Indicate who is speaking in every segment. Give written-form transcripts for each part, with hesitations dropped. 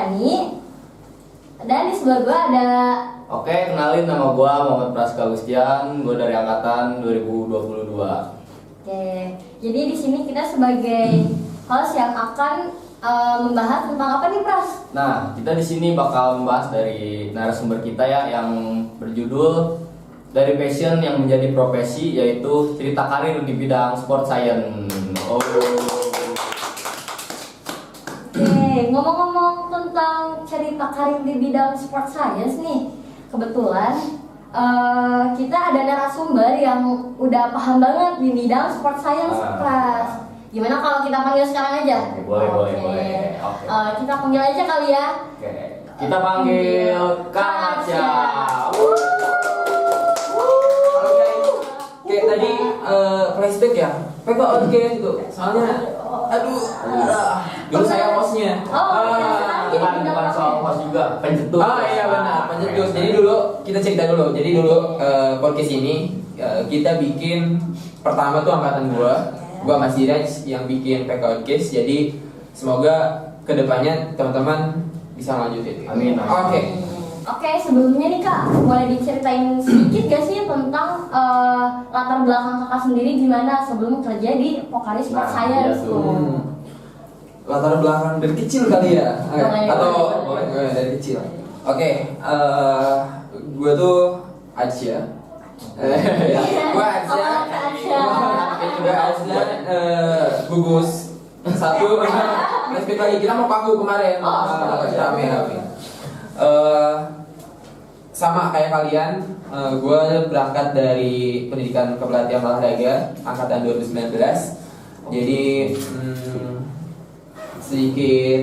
Speaker 1: Fitriani. Dan di sebelah gue ada.
Speaker 2: Oke, kenalin nama gue Muhammad Praska Gustian, gue dari angkatan 2022.
Speaker 1: Oke, jadi di sini kita sebagai host yang akan membahas tentang apa nih, Pras?
Speaker 2: Nah, kita di sini bakal membahas dari narasumber kita ya yang berjudul dari passion yang menjadi profesi, yaitu cerita karir di bidang sport science. Oh.
Speaker 1: Oke, ngomong-ngomong tentang cerita karir di bidang sport science nih, kebetulan kita ada narasumber yang udah paham banget di bidang sport science, Pras. Gimana kalau kita panggil sekarang aja?
Speaker 2: Oke, boleh. Oke.
Speaker 1: Kita panggil aja kali ya.
Speaker 2: Oke. Kita panggil Kak Arsya.
Speaker 3: Halo guys, kayak tadi flashback ya, PK Outcast gitu. Soalnya, dulu saya hostnya.
Speaker 2: Bukan soal host juga, pencetus.
Speaker 3: Iya benar, pencetus. Jadi dulu kita cerita dulu. Jadi dulu podcast ini kita bikin pertama tuh angkatan gua sama Siraj yang bikin PK Outcast. Jadi semoga kedepannya teman-teman bisa lanjutin.
Speaker 2: Amin.
Speaker 1: Oke, sebelumnya nih Kak, boleh diceritain sedikit gak sih tentang latar belakang Kakak sendiri gimana sebelum kerja di Pocari Sport Science tuh?
Speaker 3: Latar belakang dari kecil kali ya, atau dari kecil. Oke, gue tuh Asia. Gue Asia. Gue Asia. Gugus satu. Flashback lagi, kita mau paku kemarin. Rame. Sama kayak kalian, gue berangkat dari pendidikan kepelatihan olahraga angkatan 2019. Jadi sedikit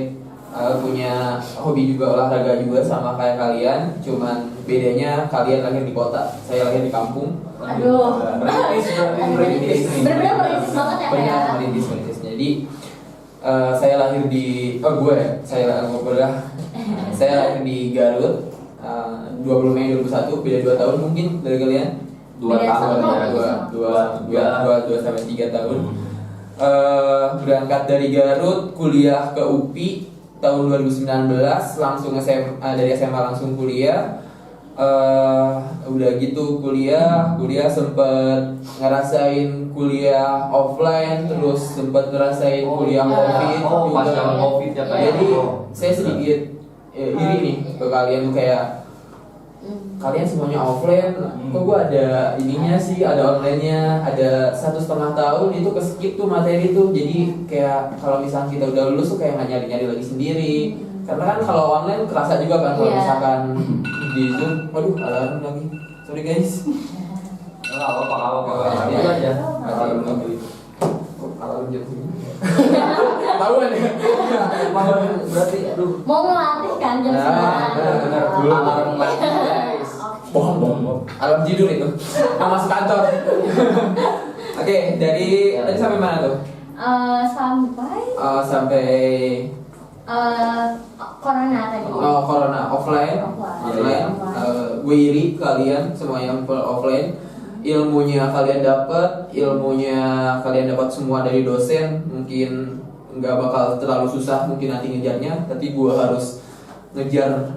Speaker 3: punya hobi juga olahraga juga sama kayak kalian, cuman bedanya kalian lahir di kota, saya lahir di kampung.
Speaker 1: Aduh.
Speaker 3: Merintis.
Speaker 1: Bener-bener merintis banget ya Kak ya?
Speaker 3: Merintis. Jadi saya lahir di saya lahir di Garut 20 Mei 2001, beda 2 tahun mungkin dari kalian.
Speaker 2: 2 tahun ya.
Speaker 3: 2 sampai 3 tahun. Berangkat dari Garut, kuliah ke UPI tahun 2019, langsung dari SMA langsung kuliah. Udah gitu kuliah sempet ngerasain kuliah offline, terus sempet ngerasain kuliah COVID juga.
Speaker 2: COVID ya kayak.
Speaker 3: Jadi saya sedikit iri nih ke kalian tuh, kayak kalian semuanya offline, kok gua ada ininya sih, ada online-nya, ada 1,5 tahun itu ke skip tuh materi tuh. Jadi kayak kalau misalnya kita udah lulus tuh kayak nggak nyari-nyari lagi sendiri, karena kan kalau online kerasa juga kan kalau misalkan di Zoom. Waduh, alarm lagi, sorry guys.
Speaker 2: Enggak apa-apa.
Speaker 3: Itu aja. Alarm lagi. Kok alarm jam segini? Tahu kan ya? Berarti aduh.
Speaker 1: Mau ngelatih kan jam 9?
Speaker 3: Benar. Dulu alarm lagi guys. Bohong. Alarm tidur itu. Mau masuk kantor. Oke, dari tadi sampai mana tuh? Sampai
Speaker 1: Corona tadi.
Speaker 3: Corona offline. Gue iri kalian semua yang offline. Ilmunya kalian dapat semua dari dosen. Mungkin nggak bakal terlalu susah mungkin nanti ngejarnya, tapi gue harus ngejar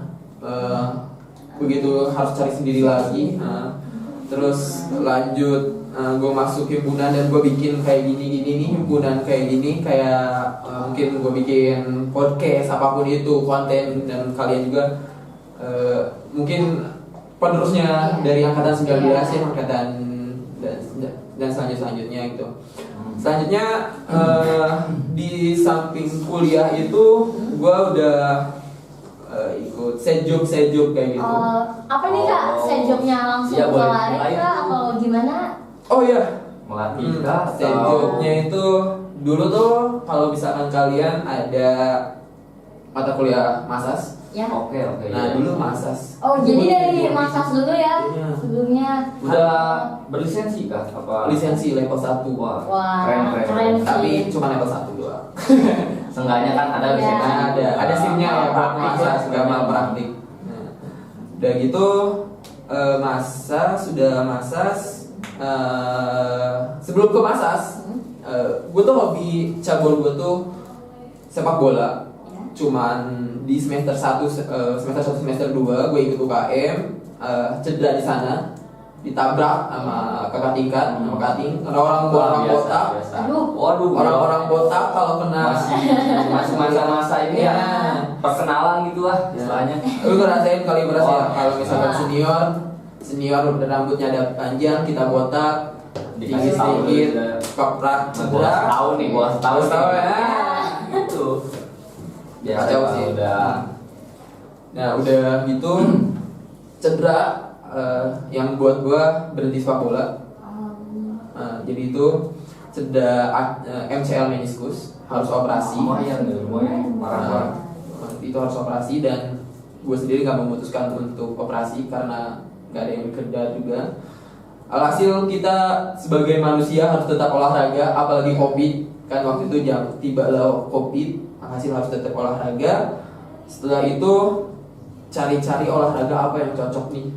Speaker 3: begitu, harus cari sendiri lagi. Terus lanjut, gue masuk himpunan dan gue bikin kayak gini nih, himpunan kayak gini, kayak mungkin gue bikin podcast apapun itu konten, dan kalian juga mungkin penerusnya dari angkatan 19 ya, angkatan dan selanjutnya gitu. Selanjutnya di samping kuliah itu gue udah ikut sejuk kayak gitu.
Speaker 1: Apa nih Kak? Sejobnya langsung
Speaker 2: Iya, boleh.
Speaker 1: lari kah atau gimana?
Speaker 3: Oh iya,
Speaker 2: Melatih kah?
Speaker 3: sejuknya itu dulu tuh kalau misalkan kalian ada mata kuliah masas.
Speaker 1: Ya.
Speaker 2: Oke.
Speaker 3: Nah dulu masas.
Speaker 1: Oh, jadi dari masas dulu ya
Speaker 3: Iya.
Speaker 1: sebelumnya.
Speaker 2: Udah berlisensi kah? Apa?
Speaker 3: Lisensi level 1.
Speaker 2: Wah,
Speaker 1: Wah,
Speaker 2: keren.
Speaker 1: keren sih.
Speaker 3: Tapi cuma level 1 doang.
Speaker 2: Seenggaknya kan ada
Speaker 1: Iya.
Speaker 2: lisensi.
Speaker 3: Ada SIM-nya ya buat masas,
Speaker 2: Iya.
Speaker 3: gak malpraktik. Nah, udah gitu sudah masas. Sebelum ke masas, gue tuh hobi cabur gue tuh sepak bola. cuman di semester 1 semester 2 gue ikut UKM, cedera di sana, ditabrak sama kakak tingkat, sama kating, karena orang botak.
Speaker 1: Aduh.
Speaker 3: Orang-orang botak kalau kena
Speaker 2: Masih masa-masa ini
Speaker 3: Iya.
Speaker 2: ya perkenalan gitu lah
Speaker 3: Ya.
Speaker 2: istilahnya.
Speaker 3: Lu ngerasain kali ya
Speaker 2: Wah.
Speaker 3: kalau misalkan senior udah rambutnya ada panjang, kita botak,
Speaker 2: Dikasih tahu
Speaker 3: sedikit,
Speaker 2: udah.
Speaker 3: koprak,
Speaker 2: Gua
Speaker 3: cedera.
Speaker 2: tahu nih, gua tahu
Speaker 3: ya.
Speaker 2: Gitu. Biasa
Speaker 3: Kacau
Speaker 2: kalau
Speaker 3: sih.
Speaker 2: udah
Speaker 3: Nah udah gitu cedera, yang buat gua berhenti sepak bola. Jadi itu cedera MCL meniskus, harus operasi.
Speaker 2: lumayan parah.
Speaker 3: Itu harus operasi dan gue sendiri nggak memutuskan untuk operasi karena nggak ada yang bekerja juga. Alhasil kita sebagai manusia harus tetap olahraga, apalagi COVID kan waktu itu tiba lah COVID, alhasil harus tetap olahraga. Setelah itu cari-cari olahraga apa yang cocok nih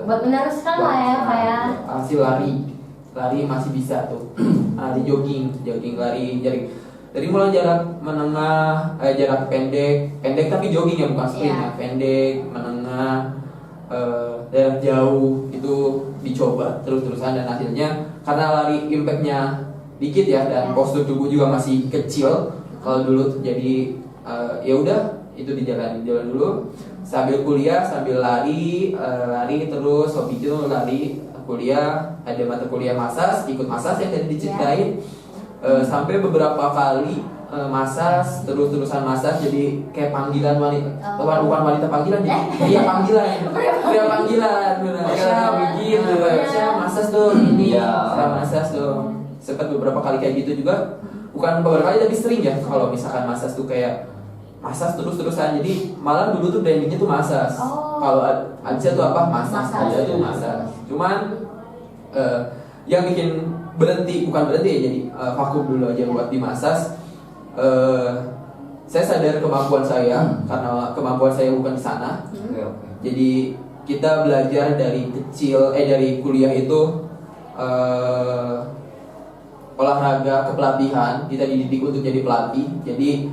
Speaker 1: Buat meneruskan lah ya kayak.
Speaker 3: Hasil lari masih bisa tuh. Lari jogging lari dari mulai jarak menengah, jarak pendek tapi jogging ya bukan sprint ya, pendek, menengah, jarak jauh itu dicoba terus-terusan dan hasilnya karena lari impactnya dikit ya dan postur tubuh juga masih kecil kalau dulu jadi ya udah itu jalan dulu sambil kuliah sambil lari terus hobi itu lari kuliah ada mata kuliah massage ikut massage yang tadi diceritain sampai beberapa kali massage terus-terusan massage jadi kayak panggilan wanita bukan wanita panggilan jadi iya panggilan begitu saya massage tuh ini saya massage tuh sempat beberapa kali kayak gitu juga bukan beberapa kali tapi sering ya kalau misalkan massage tuh kayak massage terus-terusan jadi malah dulu tuh brandingnya tuh massage kalau aja tuh apa massage aja tuh massage cuman yang bikin bukan berhenti ya jadi vakum dulu aja buat di massage. Saya sadar kemampuan saya karena kemampuan saya bukan di sana. Jadi kita belajar dari kecil dari kuliah itu olahraga kepelatihan kita dididik untuk jadi pelatih. Jadi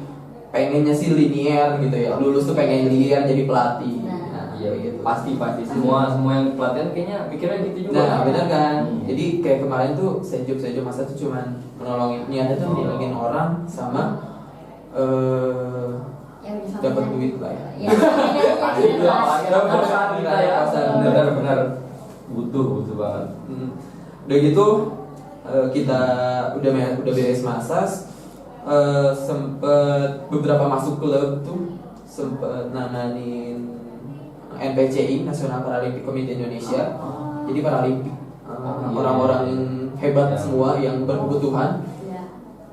Speaker 3: pengennya sih linear gitu ya lulus tuh pengen linear jadi pelatih.
Speaker 2: Iya gitu. Pasti semua yang pelatihan kayaknya pikiran gitu juga.
Speaker 3: Nah benar kan. Jadi kayak kemarin tuh sejob masa tuh cuman menolongin niatnya tuh nolongin orang sama dapat duit lah ya.
Speaker 2: Benar butuh banget.
Speaker 3: Udah gitu kita udah beres massage, sempet beberapa masuk klub tuh sempet nanganin NPCI National Paralympic Committee Indonesia. Jadi paralimpik orang-orang yang hebat semua yang berkebutuhan.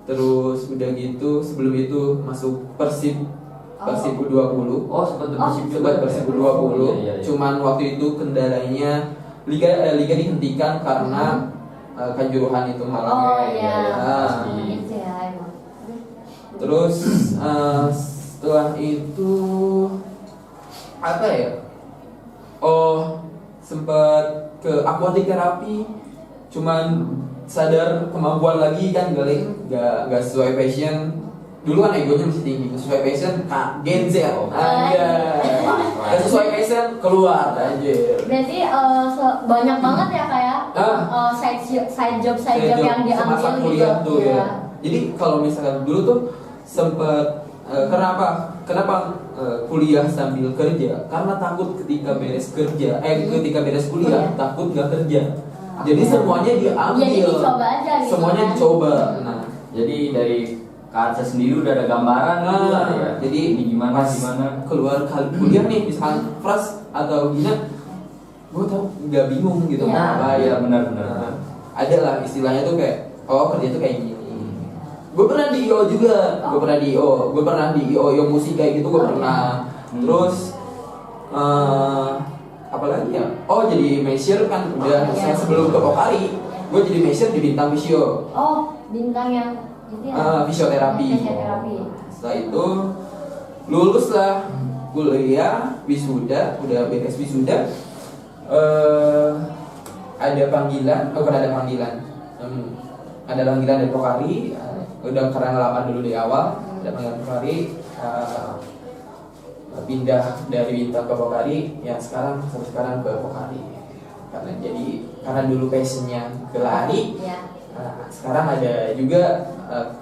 Speaker 3: Terus udah gitu sebelum itu masuk Persib U20. Persib U20. Cuman waktu itu kendalanya liga dihentikan karena Kanjuruhan itu malah terus setelah itu apa ya? Sempat ke akuatik terapi, cuman sadar kemampuan lagi kan gak sesuai passion. Dulu kan egonya masih tinggi, sesuai passion Gen Z aja, gak sesuai passion keluar aja.
Speaker 1: Berarti banyak banget ya kayak side job yang diambil
Speaker 3: semasa
Speaker 1: gitu.
Speaker 3: kuliah tuh ya. Jadi kalau misalkan dulu tuh sempet kenapa kuliah sambil kerja? Karena takut ketika beres kuliah takut nggak kerja. Jadi semuanya diambil.
Speaker 1: Jadi dicoba aja gitu.
Speaker 3: Semuanya
Speaker 1: kan?
Speaker 3: dicoba. Nah,
Speaker 2: jadi dari Kak sendiri udah ada gambaran gitu lah ya.
Speaker 3: Jadi
Speaker 2: ini gimana
Speaker 3: keluar kuliah nih misalkan fresh atau gimana, gue tau nggak bingung gitu.
Speaker 2: Iya benar.
Speaker 3: Ada lah istilahnya tuh kayak kerja tuh kayak gini. Gue pernah di IO juga, gue pernah di IO musik kayak gitu gue pernah. Terus apa lagi ya? Jadi Mesir kan udah saya sebelum ke Pokari, gue jadi Mesir di Bintang Visio.
Speaker 1: Bintang yang itu ya?
Speaker 3: Fisioterapi. Setelah itu lulus lah kuliah, wisuda, udah beres wisuda. Ada panggilan, ada panggilan dari Pokari. udah karena ngelamar dulu di awal, dan Pokari pindah dari Bintang ke Pokari, ya sekarang ke Pokari. Karena dulu passionnya ke lari, sekarang ada juga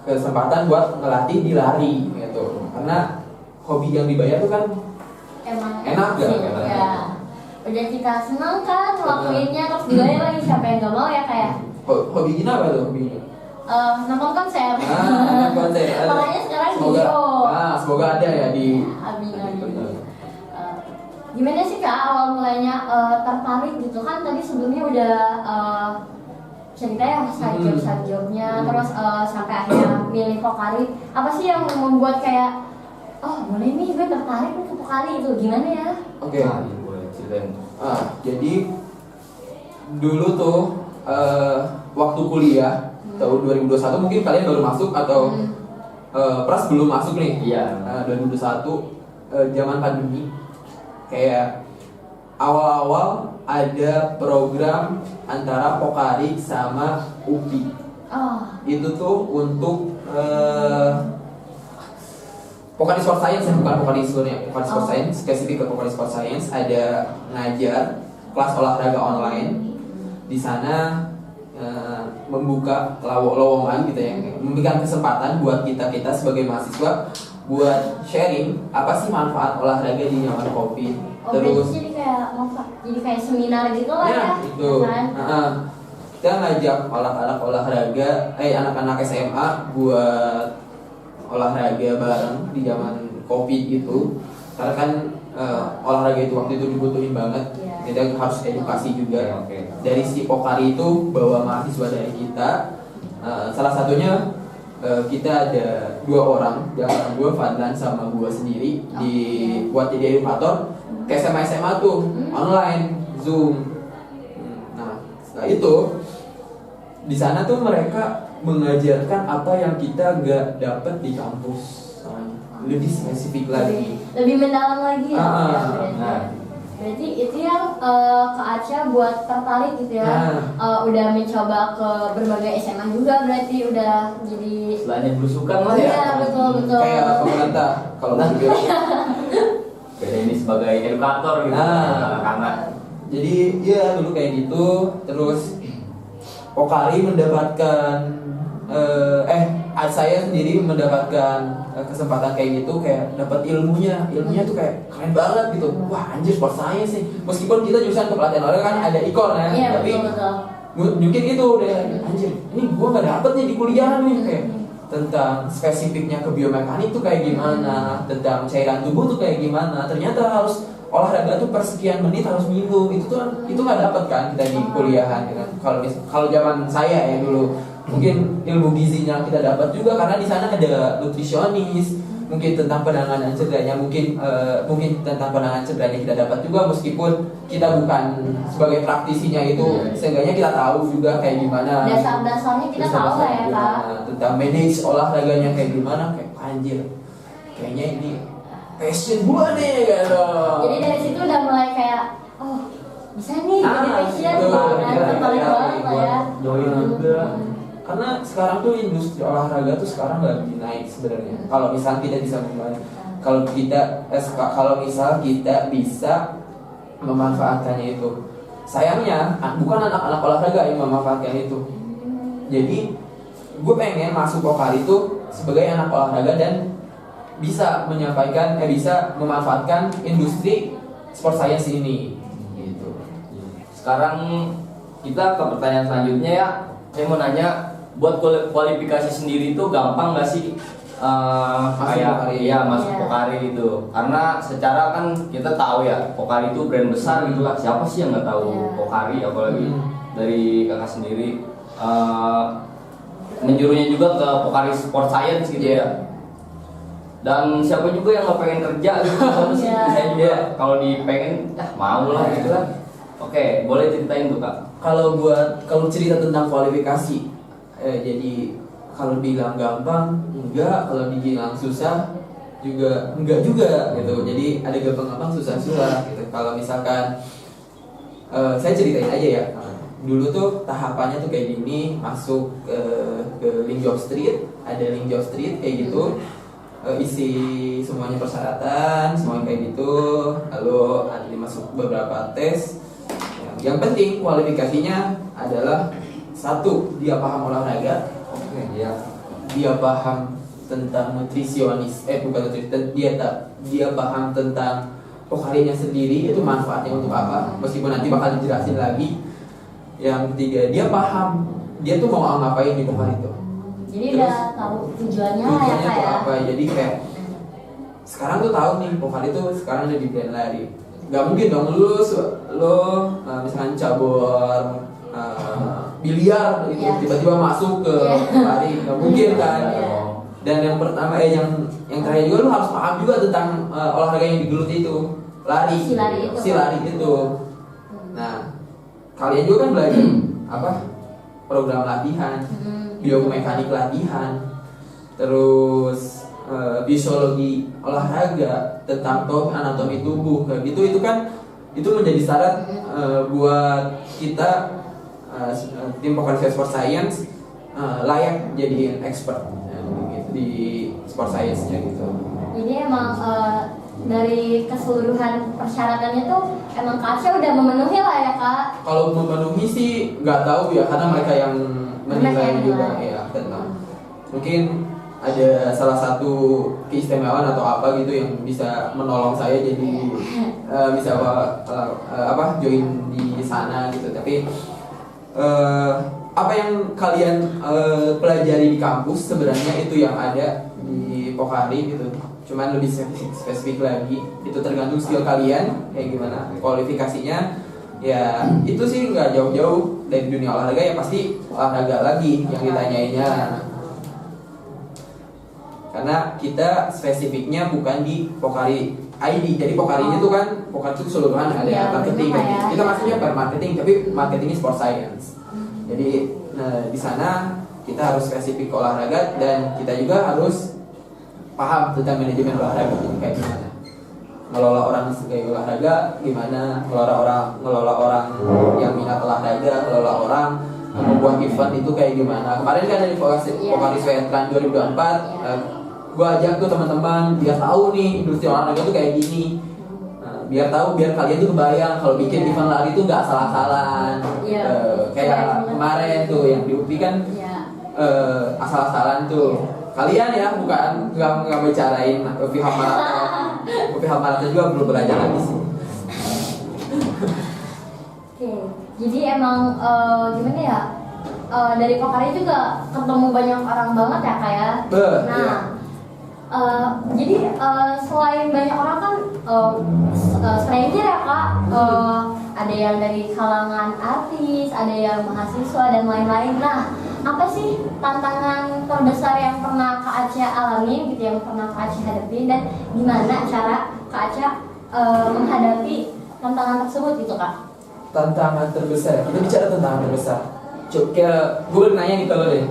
Speaker 3: kesempatan buat ngelatih di lari gitu. Karena hobi yang dibayar tuh kan
Speaker 1: emang
Speaker 3: enak gak?
Speaker 1: Ya. Udah kita senang kan ngelakuinnya, terus dibayar lagi, siapa yang gak mau ya kayak
Speaker 3: Hobi Gina apa tuh hobinya?
Speaker 1: nonton konser.
Speaker 3: Nonton konser.
Speaker 1: Makanya sekarang
Speaker 3: Semoga,
Speaker 1: video.
Speaker 3: semoga ada ya di.
Speaker 1: Amin. Gimana sih Kak awal mulanya tertarik gitu kan? Tadi sebelumnya udah cerita ya sajobnya, terus sampai akhirnya milih Pokari. Apa sih yang membuat kayak boleh nih gue tertarik ke Pokari itu, gimana ya?
Speaker 3: Oke.
Speaker 2: Boleh ceritain.
Speaker 3: Jadi dulu tuh waktu kuliah tahun 2021 mungkin kalian baru masuk atau Pras belum masuk nih.
Speaker 2: Iya.
Speaker 3: 2021 zaman pandemi, kayak awal-awal ada program antara Pokari sama UPI. Itu tuh untuk Pokari Sport Science, bukan Pokari seluruhnya, Pokari Sport Science, spesifik ke Pokari Sport Science, ada ngajar kelas olahraga online. Di sana membuka lowongan gitu ya, memberikan kesempatan buat kita sebagai mahasiswa buat sharing apa sih manfaat olahraga di zaman COVID. Terus
Speaker 1: jadi kayak seminar gitu lah ya.
Speaker 3: Itu.
Speaker 1: Kan?
Speaker 3: Kita ngajak anak-anak SMA buat olahraga bareng di zaman COVID itu. Karena kan olahraga itu waktu itu dibutuhin banget. Kita harus edukasi juga. Dari si Pokari itu bawa mahasiswa dari kita. Salah satunya kita ada 2 orang, gue Fadlan sama gue sendiri buat jadi edukator ke SMA tuh online Zoom. Nah setelah itu di sana tuh mereka mengajarkan apa yang kita gak dapet di kampus, lebih spesifik lagi,
Speaker 1: lebih mendalam lagi ya. Berarti itu yang ke Aca buat tertarik gitu ya. Udah mencoba ke berbagai SMA juga, berarti udah jadi
Speaker 2: selain belusukan lah ya.
Speaker 1: Iya, betul.
Speaker 3: Kayak pemerintah kalau
Speaker 2: Beda ini sebagai edukator gitu. Anak-anak.
Speaker 3: Jadi ya dulu kayak gitu. Terus Pokari mendapatkan saya sendiri mendapatkan kesempatan kayak gitu, kayak dapat ilmunya tuh kayak keren banget gitu. Wah anjir, sport science nih. Meskipun kita jurusan kepelatihan olahraga kan ada ikon ya,
Speaker 1: iya,
Speaker 3: tapi
Speaker 1: betul.
Speaker 3: mungkin itu deh, anjir ini gua nggak dapet nih di kuliah nih, kayak tentang spesifiknya ke biomekanik tuh kayak gimana, tentang cairan tubuh tuh kayak gimana. Ternyata harus olahraga tuh per sekian menit harus minum, itu nggak dapet kan kita di kuliahan gitu. Kalau zaman saya ya dulu, mungkin ilmu gizinya kita dapat juga karena di sana ada nutrisionis, mungkin tentang penanganan cederanya, mungkin tentang penanganan cederanya kita dapat juga, meskipun kita bukan sebagai praktisinya itu, seenggaknya kita tahu juga kayak gimana.
Speaker 1: Dasar-dasarnya kita tahu lah ya Kak.
Speaker 3: Tentang manage olahraganya kayak gimana, kayak anjir, kayaknya ini passion gua nih gitu.
Speaker 1: Jadi dari situ udah mulai kayak bisa nih jadi passion gitu kan, tertarik banget lah ya.
Speaker 2: Join juga.
Speaker 3: Karena sekarang tuh industri olahraga tuh sekarang lagi naik sebenarnya. Kalau misal kita bisa kalau misal kita bisa memanfaatkannya itu. Sayangnya bukan anak-anak olahraga yang memanfaatkan itu. Jadi gue pengen masuk Pokari itu sebagai anak olahraga dan bisa bisa memanfaatkan industri sport science ini. Gitu.
Speaker 2: Sekarang kita ke pertanyaan selanjutnya ya. Saya mau nanya, buat kualifikasi sendiri itu gampang nggak sih? Masuk Pokari gitu. Karena secara kan kita tahu ya, Pokari itu brand besar gitu lah. Siapa sih yang nggak tahu Pokari, apalagi dari kakak sendiri. Menjurunya juga ke Pokari Sport Science gitu ya. Dan siapa juga yang nggak pengen kerja gitu. Saya juga kalau dipengen mau lah gitu lah. Oke, boleh ceritain tuh Kak.
Speaker 3: Kalau cerita tentang kualifikasi, jadi kalau bilang gampang enggak, kalau dibilang susah juga enggak juga gitu. Jadi ada gampang-gampang, susah-susah gitu. Kalau misalkan saya ceritain aja ya. dulu tuh tahapannya tuh kayak gini, masuk ke Link Job Street, ada Link Job Street kayak gitu, isi semuanya persyaratan, semuanya kayak gitu, lalu ada masuk beberapa tes. Yang penting kualifikasinya adalah satu, dia paham olahraga, dia paham tentang nutrisionis, bukan nutrisionis, dia paham tentang Pokarinya sendiri, itu manfaatnya untuk apa, meskipun nanti bakal dijelasin lagi. Yang ketiga, dia paham dia tuh mau ngapain di Pokari itu.
Speaker 1: Jadi udah tahu tujuannya lah ya
Speaker 3: tuh
Speaker 1: kayak.
Speaker 3: apa, jadi kayak sekarang tuh tahu nih Pokari tuh sekarang ada di brand lari. Gak mungkin dong lo misalkan cabur biliar gitu, tiba-tiba masuk ke lari, nggak mungkin kan. Dan yang pertama yang terakhir juga lo harus paham juga tentang olahraga yang digeluti itu, lari, si lari itu. Nah, kalian juga kan belajar apa, program latihan, biomekanik latihan, terus fisiologi olahraga, tentang anatomi tubuh kayak gitu. Itu menjadi syarat buat kita tim Pokari Sport Science layak jadi expert gitu, di sport science-nya gitu.
Speaker 1: Jadi emang dari keseluruhan persyaratannya tuh emang Kak Aca udah memenuhi lah ya Kak.
Speaker 3: Kalau memenuhi sih nggak tahu ya, karena mereka yang menilai juga ya. Mungkin ada salah satu keistimewaan atau apa gitu yang bisa menolong saya jadi bisa join di sana gitu. Tapi apa yang kalian pelajari di kampus sebenarnya itu yang ada di Pokari gitu. Cuman lebih spesifik lagi, itu tergantung skill kalian kayak gimana. Kualifikasinya ya itu sih nggak jauh-jauh dari dunia olahraga, ya pasti olahraga lagi yang ditanyainnya. Karena kita spesifiknya bukan di Pokari ID. Jadi Pokari ini tuh kan Pokari itu keseluruhan, ada marketing kan. Kita maksudnya per marketing, tapi marketingnya sport science. Jadi di sana kita harus spesifik ke olahraga, dan kita juga harus paham tentang manajemen olahraga, jadi kayak gimana ngelola orang sebagai olahraga, gimana ngelola orang yang minat olahraga, ngelola orang membuat event itu kayak gimana. Kemarin kan dari Pokari Veteran 2024, gue ajak tuh teman-teman biar tahu nih industri olahraga tuh kayak gini. Biar kalian tuh kebayang kalau bikin event lari tuh nggak salah-salaan. Kayak kemarin tuh yang di UPI kan asal-asalan tuh. Kalian ya bukan nggak bicarain pihak maraton juga belum belajar lagi sih.
Speaker 1: Oke, jadi emang gimana ya, dari Pokari juga ketemu banyak orang banget ya kayak. Jadi selain banyak orang kan stranger ya Kak, ada yang dari kalangan artis, ada yang mahasiswa dan lain-lain. Nah, apa sih tantangan terbesar yang pernah Kak Aca alami gitu, yang pernah Kak Aca hadapi, dan gimana cara Kak Aca menghadapi tantangan tersebut gitu Kak?
Speaker 3: Tantangan terbesar, kita bicara tantangan terbesar. Coba gue nanya nih kalau deh,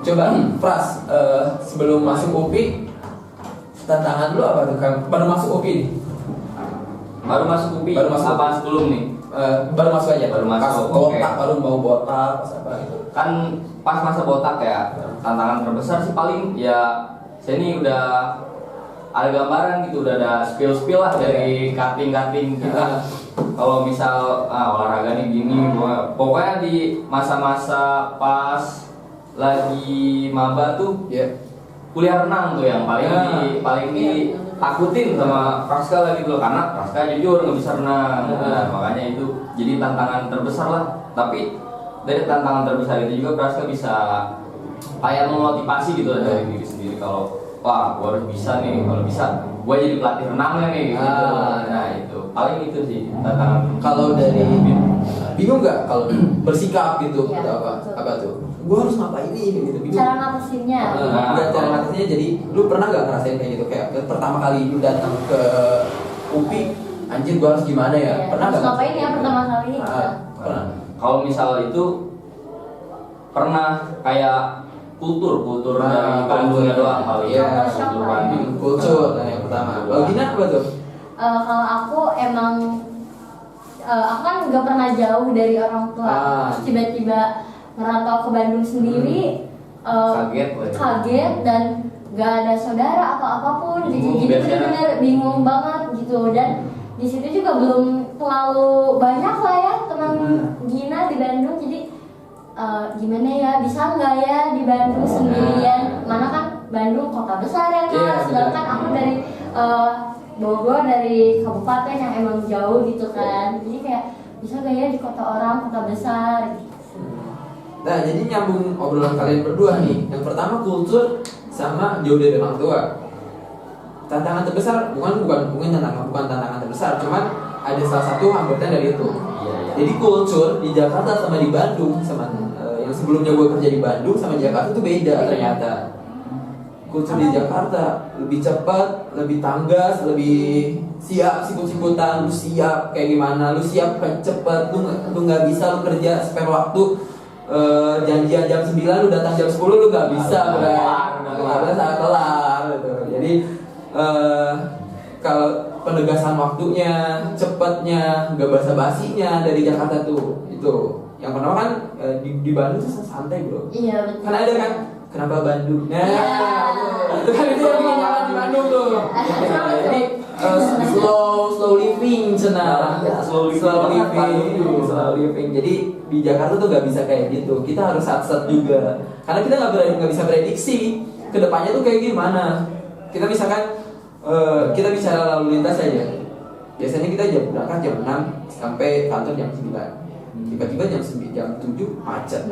Speaker 3: coba Pras, sebelum masuk UPI tantangan lu apa tuh kan? Baru masuk UPI nih?
Speaker 2: Baru masuk UPI? Apa sebelum nih?
Speaker 3: Baru masuk aja.
Speaker 2: Baru masuk.
Speaker 3: Pas botak, baru mau botak, pas apa gitu.
Speaker 2: Kan pas masa botak ya, tantangan terbesar sih paling ya saya ini udah ada gambaran gitu, udah ada spill lah dari cutting kita. Kalau misal olahraga nih gini, pokoknya di masa-masa pas lagi maba tuh kuliah renang tuh yang paling ditakutin sama Praska lah gitu loh, karena Praska jujur nggak bisa renang. Makanya itu jadi tantangan terbesar lah. Tapi dari tantangan terbesar itu juga Praska bisa kayak memotivasi gitu lah dari diri sendiri, kalau wah gue harus bisa nih, kalau bisa gue jadi pelatih renangnya nih gitu. Nah itu paling itu sih tantangan.
Speaker 3: Kalau dari bingung nggak kalau bersikap gitu atau apa tuh? Gue harus ngapain ini gitu, bingung.
Speaker 1: Cara ngatasinnya.
Speaker 3: Cara ngatasinnya, jadi lu pernah nggak ngerasain kayak gitu, kayak pertama kali lu datang ke UPI, anjir gue harus gimana ya? Pernah nggak?
Speaker 1: Ngapain ya pertama kali?
Speaker 2: Pernah. Kalau misal itu pernah kayak kultur dari bandungnya doang kali ya.
Speaker 3: Kultur yang pertama. Kalau Gina apa tuh?
Speaker 1: Kalau aku emang aku kan nggak pernah jauh dari orang tua. Terus tiba-tiba ngerantau ke Bandung sendiri, kaget dan nggak ada saudara atau apapun. Jadi benar-benar bingung banget gitu. Dan di situ juga belum terlalu banyak lah ya teman Gina di Bandung. Jadi gimana ya, bisa nggak ya di Bandung sendirian? Mana kan Bandung kota besar ya Kak, sedangkan aku dari Bogor, dari kabupaten yang emang jauh gitu kan. Jadi kayak bisa nggak ya di kota orang, kota besar gitu.
Speaker 3: Nah, jadi nyambung obrolan kalian berdua nih. Yang pertama kultur sama jauh dari orang tua. Tantangan terbesar bukan tantangan terbesar, cuman ada salah satu hambatan dari itu. Jadi kultur di Jakarta sama di Bandung sama yang sebelumnya gue kerja di Bandung sama di Jakarta itu beda ternyata. Kultur di Jakarta lebih cepat, lebih tanggas, lebih siap sikut-sikutan, lu siap kayak gimana, lu siap cepet, lu nggak bisa lu kerja spare waktu, janjian jam 9 lu datang jam 10 lu nggak bisa, nggak bisa kelar gitu. Jadi kalau penegasan waktunya, cepatnya, nggak basa-basinya dari Jakarta tuh itu. Yang pertama kan di Bandung tuh santai bro.
Speaker 1: Iya betul.
Speaker 3: Kan ada kan, kenapa Bandung? Nah, itu kan itu yang bikin nyaman di Bandung tuh. Jadi slow living cenah. Slow living. Jadi di Jakarta tuh nggak bisa kayak gitu. Kita harus sat-sat juga. Karena kita nggak bisa prediksi kedepannya tuh kayak gimana. Kita misalkan kita bicara lalu lintas aja. Biasanya kita berangkat jam 6 sampai kantor jam 9. Tiba-tiba jam 7 macet.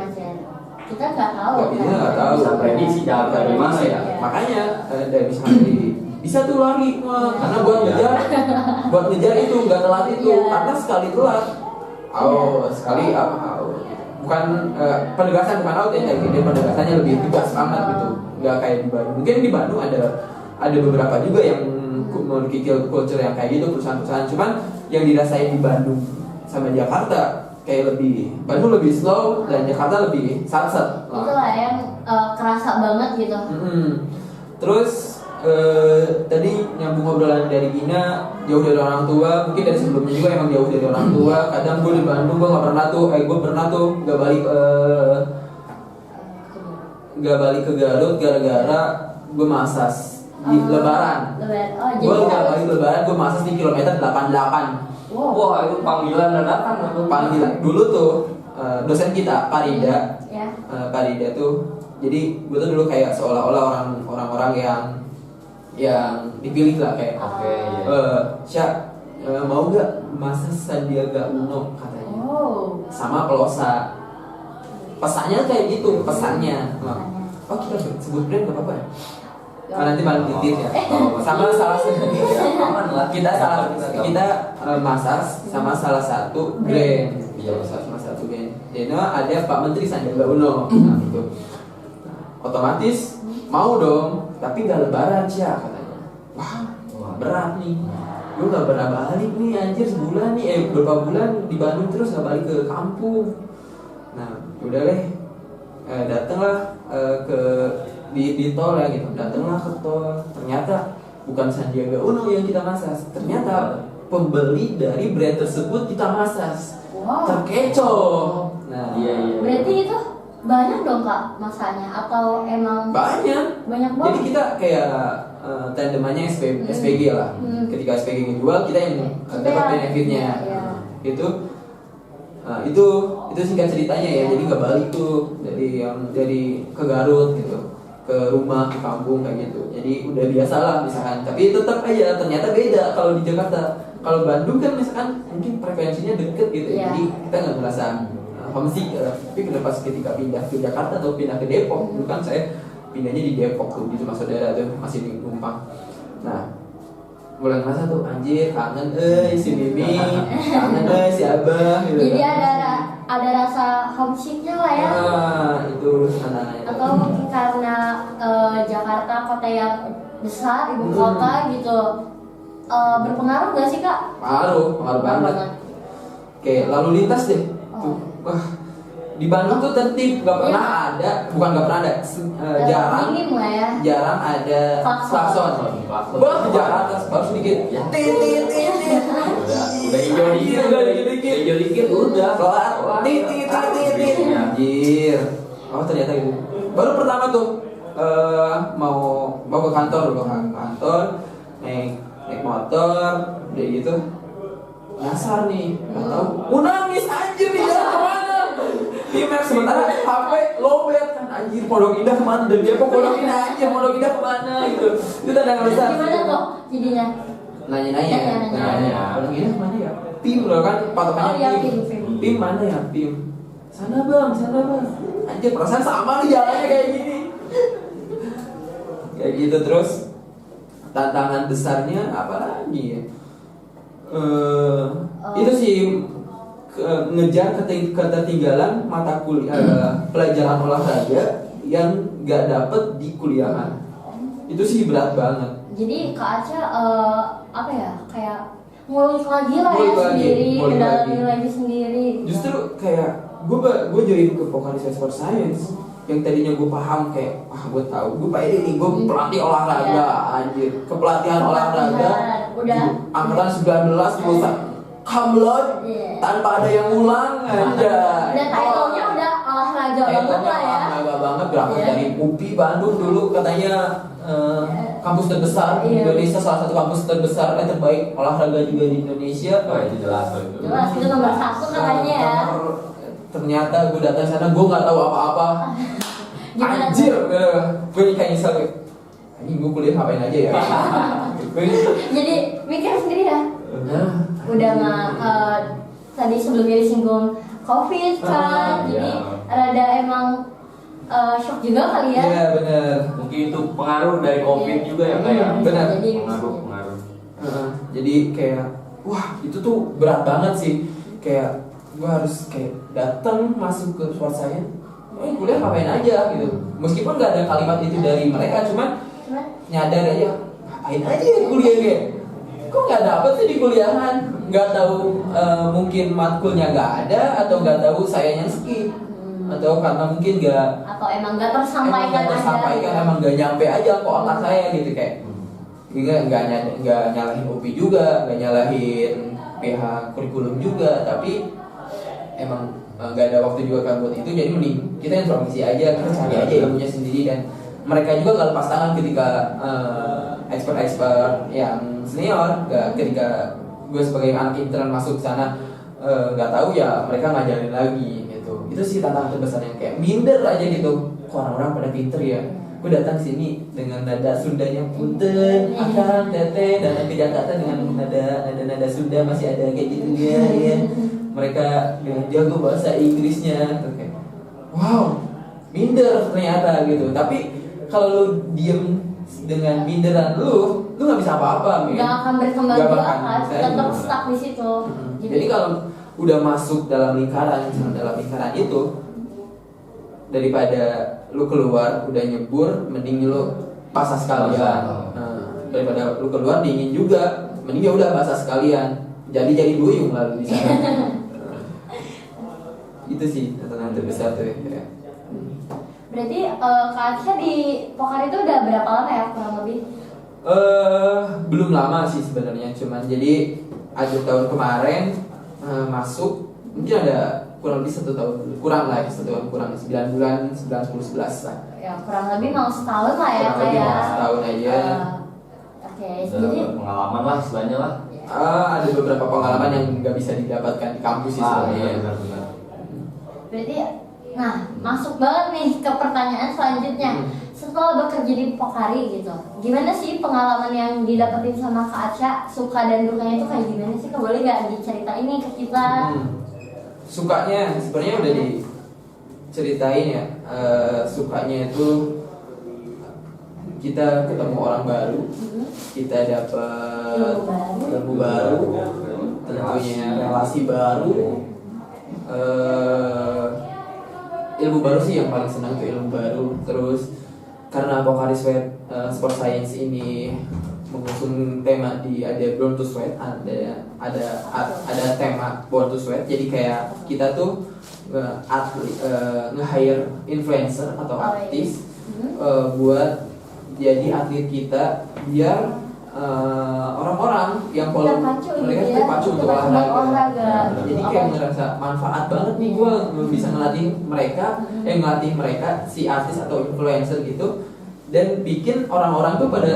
Speaker 1: Kita nggak tahu.
Speaker 3: Kita nggak tahu.
Speaker 2: Bisa prediksi jalan dari mana ya.
Speaker 3: Makanya dari bisa tuh lari karena buat ngejar itu nggak telat itu. Karena sekali telat, sekali bukan penegasan bukan out ya, jadi penegasannya lebih tegas banget gitu. Nggak kayak di Bandung. Mungkin di Bandung ada beberapa juga yang memiliki culture yang kayak gitu perusahaan-perusahaan. Cuman yang dirasain di Bandung sama Jakarta kayak Bandung lebih slow dan Jakarta lebih sat-sat.
Speaker 1: Itulah yang kerasa banget gitu.
Speaker 3: Terus tadi nyambung obrolan dari Gina, jauh dari orang tua, mungkin dari sebelumnya juga emang jauh dari orang tua. Kadang gue di Bandung gue nggak pernah tuh nggak balik ke Garut gara-gara gue masas di Lebaran. Gue nggak balik Lebaran, gue masas di kilometer 88.
Speaker 2: Wah, itu panggilan dadakan atau
Speaker 3: panggilan dulu tuh dosen kita Parida. Parida tuh, jadi gue tuh dulu kayak seolah-olah orang-orang yang dipilih lah kayak Sya, mau nggak masa Sandiaga Uno katanya sama Pelosa. Pesannya kayak gitu, pesannya. Kita sebut brand nggak apa-apa ya? Nanti malam titit ya. Sama salah satu kita masas sama salah satu brand. Sama satu brand. Jadi ada Pak Menteri Sandiaga Uno. Nah, gitu. Otomatis mau dong, tapi nggak Lebaran sih katanya. Wah, berat nih. Gue nggak pernah balik nih anjir sebulan nih, beberapa bulan di Bandung terus nggak balik ke kampung. Nah, udah deh, datanglah ke di tol ya gitu, datanglah ke tol, ternyata bukan Sandiaga Uno yang kita masas, ternyata pembeli dari brand tersebut kita masas. Terkecoh. Nah,
Speaker 2: iya.
Speaker 1: Berarti itu banyak dong Kak masanya atau emang
Speaker 3: banyak
Speaker 1: banget?
Speaker 3: Jadi kita kayak tandemannya SPG lah. Ketika SPG ngejual, kita yang dapat benefitnya. Itu singkat ceritanya ya. Jadi nggak balik tuh dari ke Garut gitu, ke rumah, ke kampung kayak gitu. Jadi udah biasa lah misalkan. Tapi tetap aja ternyata beda kalau di Jakarta. Kalau Bandung kan misalkan mungkin frekuensinya deket gitu. Jadi kita nggak merasa homesick. Tapi pas ketika pindah ke Jakarta atau pindah ke Depok, dulu kan saya pindahnya di Depok tuh, di rumah saudara tuh masih di Numpang. Nah, mulai ngerasa tuh anjir kangen si Mimi, kangen si Abah gitu.
Speaker 1: Jadi ada rasa homesicknya lah ya.
Speaker 3: Itu anak-anaknya.
Speaker 1: Atau mungkin karena Jakarta kota yang besar, ibu kota gitu. Berpengaruh gak sih Kak?
Speaker 3: Pengaruh banget. Kayak lalu lintas deh. Tuh, wah, di Bandung tuh tertib, nggak pernah ada, bukan nggak pernah ada,
Speaker 1: minim lah ya.
Speaker 3: Jarang ada klakson. Wah, Jakarta baru sedikit.
Speaker 2: Udah hijau dikit. Bejo dikit udah
Speaker 3: kelar titit anjir. Oh ternyata gitu. Baru pertama tuh mau ke kantor naik motor udah gitu nyasar nih nggak tahu mau nangis anjir di jalan kemana di map sementara HP lowbat kan anjir Pondok Indah kemana dan dia kok Pondok Indah anjir Pondok Indah kemana gitu itu tanda besar
Speaker 1: Gimana kok jadinya?
Speaker 3: nanya Pondok Indah kemana ya tim loh kan patokannya
Speaker 1: Oh, iya,
Speaker 3: tim
Speaker 1: tim.
Speaker 3: tim mana ya tim sana bang anjir perasaan sama nih jalannya kayak gini kayak gitu. Terus tantangan besarnya apa lagi ya itu sih ngejar ketertinggalan mata kuliah pelajaran olahraga yang gak dapet di kuliahan. Itu sih berat banget.
Speaker 1: Jadi Kak Aca apa ya kayak ngulik lagi lah ya
Speaker 3: Ngulik lagi,
Speaker 1: sendiri,
Speaker 3: ngulik
Speaker 1: mendalami
Speaker 3: lagi.
Speaker 1: lagi sendiri.
Speaker 3: Justru kayak gue join ke Vokalis Sport Science yang tadinya gue paham kayak gue tahu gue pede nih gue pelatih olahraga anjir kepelatihan olahraga
Speaker 1: udah
Speaker 3: angkatan 19 lulusan kamlot tanpa ada yang ulang aja.
Speaker 1: Dan title-nya udah olahraga banget lah ya.
Speaker 3: Olahraga banget berangkat dari UPI Bandung dulu katanya kampus terbesar di Indonesia, salah satu kampus terbesar yang terbaik olahraga juga di Indonesia.
Speaker 2: Oh itu jelas itu.
Speaker 1: Jelas itu nomor 1 katanya ya.
Speaker 3: Ternyata gue datang sana gue nggak tahu apa-apa.
Speaker 1: Gimana
Speaker 3: Anjir, gue kayak nyesel ini gue kuliah ngapain aja ya.
Speaker 1: Jadi mikir sendiri ya. Udah nggak tadi sebelumnya disinggung COVID kan, jadi rada emang shock juga kali ya.
Speaker 3: Iya benar.
Speaker 2: Mungkin itu pengaruh dari COVID juga ya kayak.
Speaker 3: Benar.
Speaker 1: Jadi
Speaker 2: Pengaruh.
Speaker 3: Jadi kayak wah itu tuh berat banget sih. Kayak gue harus kayak datang masuk ke sport science, kuliah ngapain aja gitu. Meskipun nggak ada kalimat itu dari mereka, cuman nyadar aja ngapain aja kuliah kayak. Kok nggak dapet sih di kuliahan? Nggak tahu mungkin matkulnya nggak ada atau nggak tahu sayanya skip atau karena mungkin nggak
Speaker 1: atau emang nggak tersampaikan aja.
Speaker 3: emang nggak nyampe aja ke otak saya gitu kayak nggak nyalahin UPI juga, nggak nyalahin pihak kurikulum juga, tapi emang nggak ada waktu juga kan buat itu. Jadi mending kita introspeksi aja, kita cari aja ilmunya sendiri. Dan mereka juga nggak lepas tangan ketika expert yang senior, ketika gue sebagai anak intern masuk sana nggak tahu ya mereka ngajarin lagi gitu. Itu sih tantangan terbesar yang kayak minder aja gitu. Kok orang-orang pada pinter ya. Gue datang sini dengan nada Sundanya punten, akang, teteh, dan ke Jakarta dengan nada Sunda masih ada kayak gitu dia ya. Mereka dengan jago bahasa Inggrisnya, kayak wow, minder ternyata gitu. Tapi kalau lu diem dengan minderan lu nggak bisa apa-apa,
Speaker 1: Nggak akan berkembang
Speaker 3: Nggak
Speaker 1: juga
Speaker 3: akan
Speaker 1: kan,
Speaker 3: bisa
Speaker 1: tetap
Speaker 3: juga.
Speaker 1: stuck di situ.
Speaker 3: Jadi kalau udah masuk dalam lingkaran itu, daripada lu keluar udah nyebur, mending lu pasang sekalian. Daripada lu keluar dingin juga, mending ya udah pasang sekalian. Jadi duyung lalu di sana. Itu sih tantangan terbesar tuh ya.
Speaker 1: Berarti Kak Aca di Pokari itu udah berapa lama ya kurang lebih?
Speaker 3: Belum lama sih sebenarnya, cuman jadi akhir tahun kemarin masuk mungkin ada kurang lebih 1 tahun, kurang 9 bulan 9, 10, 11 lah.
Speaker 1: Ya kurang lebih mau setahun lah ya
Speaker 3: Kurang lebih
Speaker 1: kayak.
Speaker 3: mau setahun aja.
Speaker 1: Oke,
Speaker 2: Udah
Speaker 1: jadi
Speaker 2: pengalaman lah istilahnya lah.
Speaker 3: Ada beberapa pengalaman yang nggak bisa didapatkan di kampus sih sebenarnya.
Speaker 2: Benar.
Speaker 1: berarti nah masuk banget nih ke pertanyaan selanjutnya. Setelah bekerja di Pokari gitu, gimana sih pengalaman yang didapetin sama Kak Aca? Suka dan dukanya itu kayak gimana sih? Kak, boleh gak diceritain nih ke kita?
Speaker 3: Sukanya sebenarnya udah diceritain ya. Sukanya itu kita ketemu orang baru, kita dapat ilmu baru, tentunya relasi baru. Ilmu baru sih yang paling senang tuh ilmu baru. Terus karena Pokari Sport Science ini mengusung tema ada Born to Sweat, ada tema Born to Sweat. Jadi kayak kita tuh nge-hire influencer atau artis buat jadi atlet kita biar orang-orang yang
Speaker 1: Terpacu
Speaker 3: mereka
Speaker 1: gitu ya,
Speaker 3: terpacu untuk
Speaker 1: terpacu buat
Speaker 3: olahraga.
Speaker 1: olahraga.
Speaker 3: Jadi kayak ngerasa manfaat banget nih gue bisa ngelatih mereka, ngelatih mereka si artis atau influencer gitu, dan bikin orang-orang tuh pada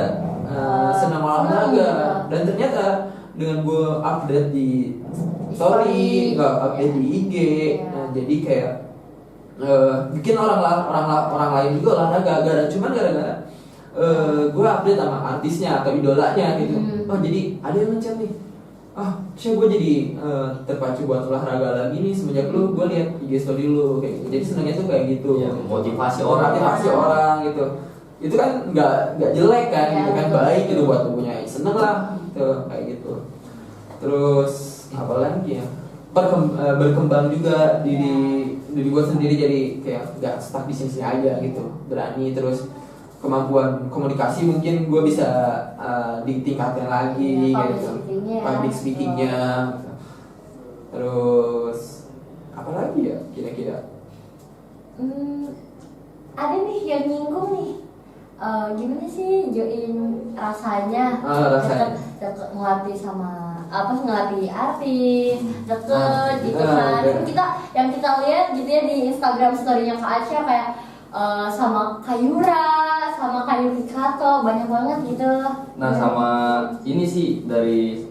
Speaker 3: senang olahraga.
Speaker 1: gitu.
Speaker 3: Dan ternyata dengan gue update di story, nggak update di IG, nah, jadi kayak bikin orang lain juga olahraga. Gara-gara gue update sama artisnya atau idolanya gitu. Oh jadi ada yang ngechat nih, gue jadi terpacu buat olahraga lagi nih semenjak lu, gue lihat IG story lu kayak gitu. Jadi senangnya tuh kayak gitu.
Speaker 2: Ya, motivasi orang.
Speaker 3: Motivasi orang gitu. Itu kan nggak jelek kan,
Speaker 1: Ya,
Speaker 3: gitu kan,
Speaker 1: betul.
Speaker 3: baik gitu buat tubuhnya, seneng lah gitu kayak gitu. Terus apa lagi ya? Berkembang juga diri gue sendiri, jadi kayak nggak stuck di sini aja gitu, berani. Terus kemampuan komunikasi mungkin gue bisa ditingkatkan lagi
Speaker 1: Ya,
Speaker 3: gitu,
Speaker 1: speakingnya.
Speaker 3: public speakingnya gitu. Terus apa lagi ya kira-kira?
Speaker 1: Ada nih yang nyinggung nih. Gimana sih join rasanya?
Speaker 3: Rasanya.
Speaker 1: Deket ngelatih sama ngelatih artis deket gitu
Speaker 3: iya.
Speaker 1: kan. Yang kita lihat gitu ya di Instagram story-nya Kak Acia kayak sama Kayura, sama Kayu Kato, banyak banget gitu.
Speaker 2: Nah sama ini sih dari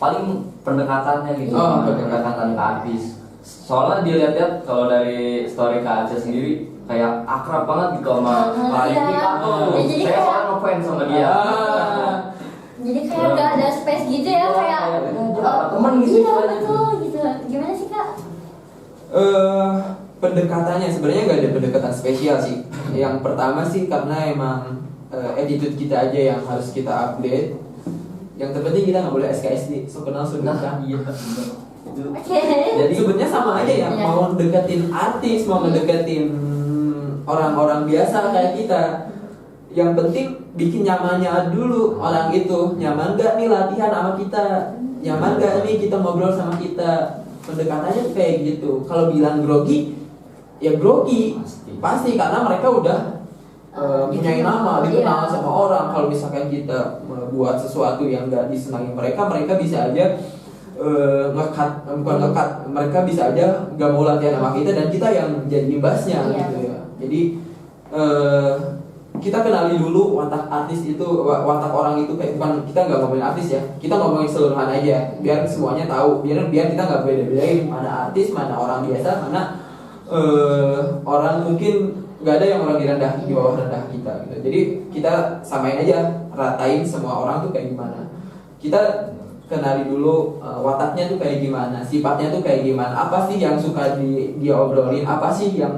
Speaker 2: paling pendekatannya gitu, pendekatan ke artis. Soalnya dilihat-lihat kalau dari story Kak Aca sendiri kayak akrab banget gitu sama Kayu
Speaker 1: Iya.
Speaker 2: Kato.
Speaker 1: Ya, jadi
Speaker 2: Saya
Speaker 1: kayak-
Speaker 2: soalnya ngefans sama dia.
Speaker 1: Jadi kayak gak ada space gitu ya, kayak
Speaker 2: temen gitu
Speaker 1: iya
Speaker 2: aja.
Speaker 1: betul gitu. Gimana sih Kak?
Speaker 3: Pendekatannya sebenarnya nggak ada pendekatan spesial sih. Yang pertama sih karena emang attitude kita aja yang harus kita update. Yang terpenting kita nggak boleh SKSD, so kenal so dekat.
Speaker 2: Iya.
Speaker 1: Oke.
Speaker 3: Jadi sebenarnya sama aja ya,
Speaker 1: Iya.
Speaker 3: mau deketin artis, mau ngedeketin orang-orang biasa kayak kita. Yang penting bikin nyamannya dulu orang itu. Nyaman gak nih latihan sama kita? Nyaman gak nih kita ngobrol sama kita? Pendekatannya kayak gitu. Kalau bilang grogi, ya grogi pasti karena mereka udah punya nama, dikenal
Speaker 1: Iya.
Speaker 3: sama orang. Kalau misalkan kita buat sesuatu yang gak disenangi mereka, mereka bisa aja bukan ngekat, mereka bisa aja gak mau latihan sama kita dan kita yang jadi imbasnya
Speaker 1: Iya.
Speaker 3: gitu ya. Jadi kita kenali dulu watak artis itu, watak orang itu kayak, bukan, kita nggak ngomongin artis ya, kita ngomongin seluruhan aja biar semuanya tahu, biar kita nggak beda-bedain mana artis, mana orang biasa, mana orang mungkin nggak ada yang orang direndah di bawah rendah kita gitu. Jadi kita samain aja, ratain semua orang tuh kayak gimana. Kita kenali dulu wataknya tuh kayak gimana, sifatnya tuh kayak gimana, apa sih yang suka dia obrolin, apa sih yang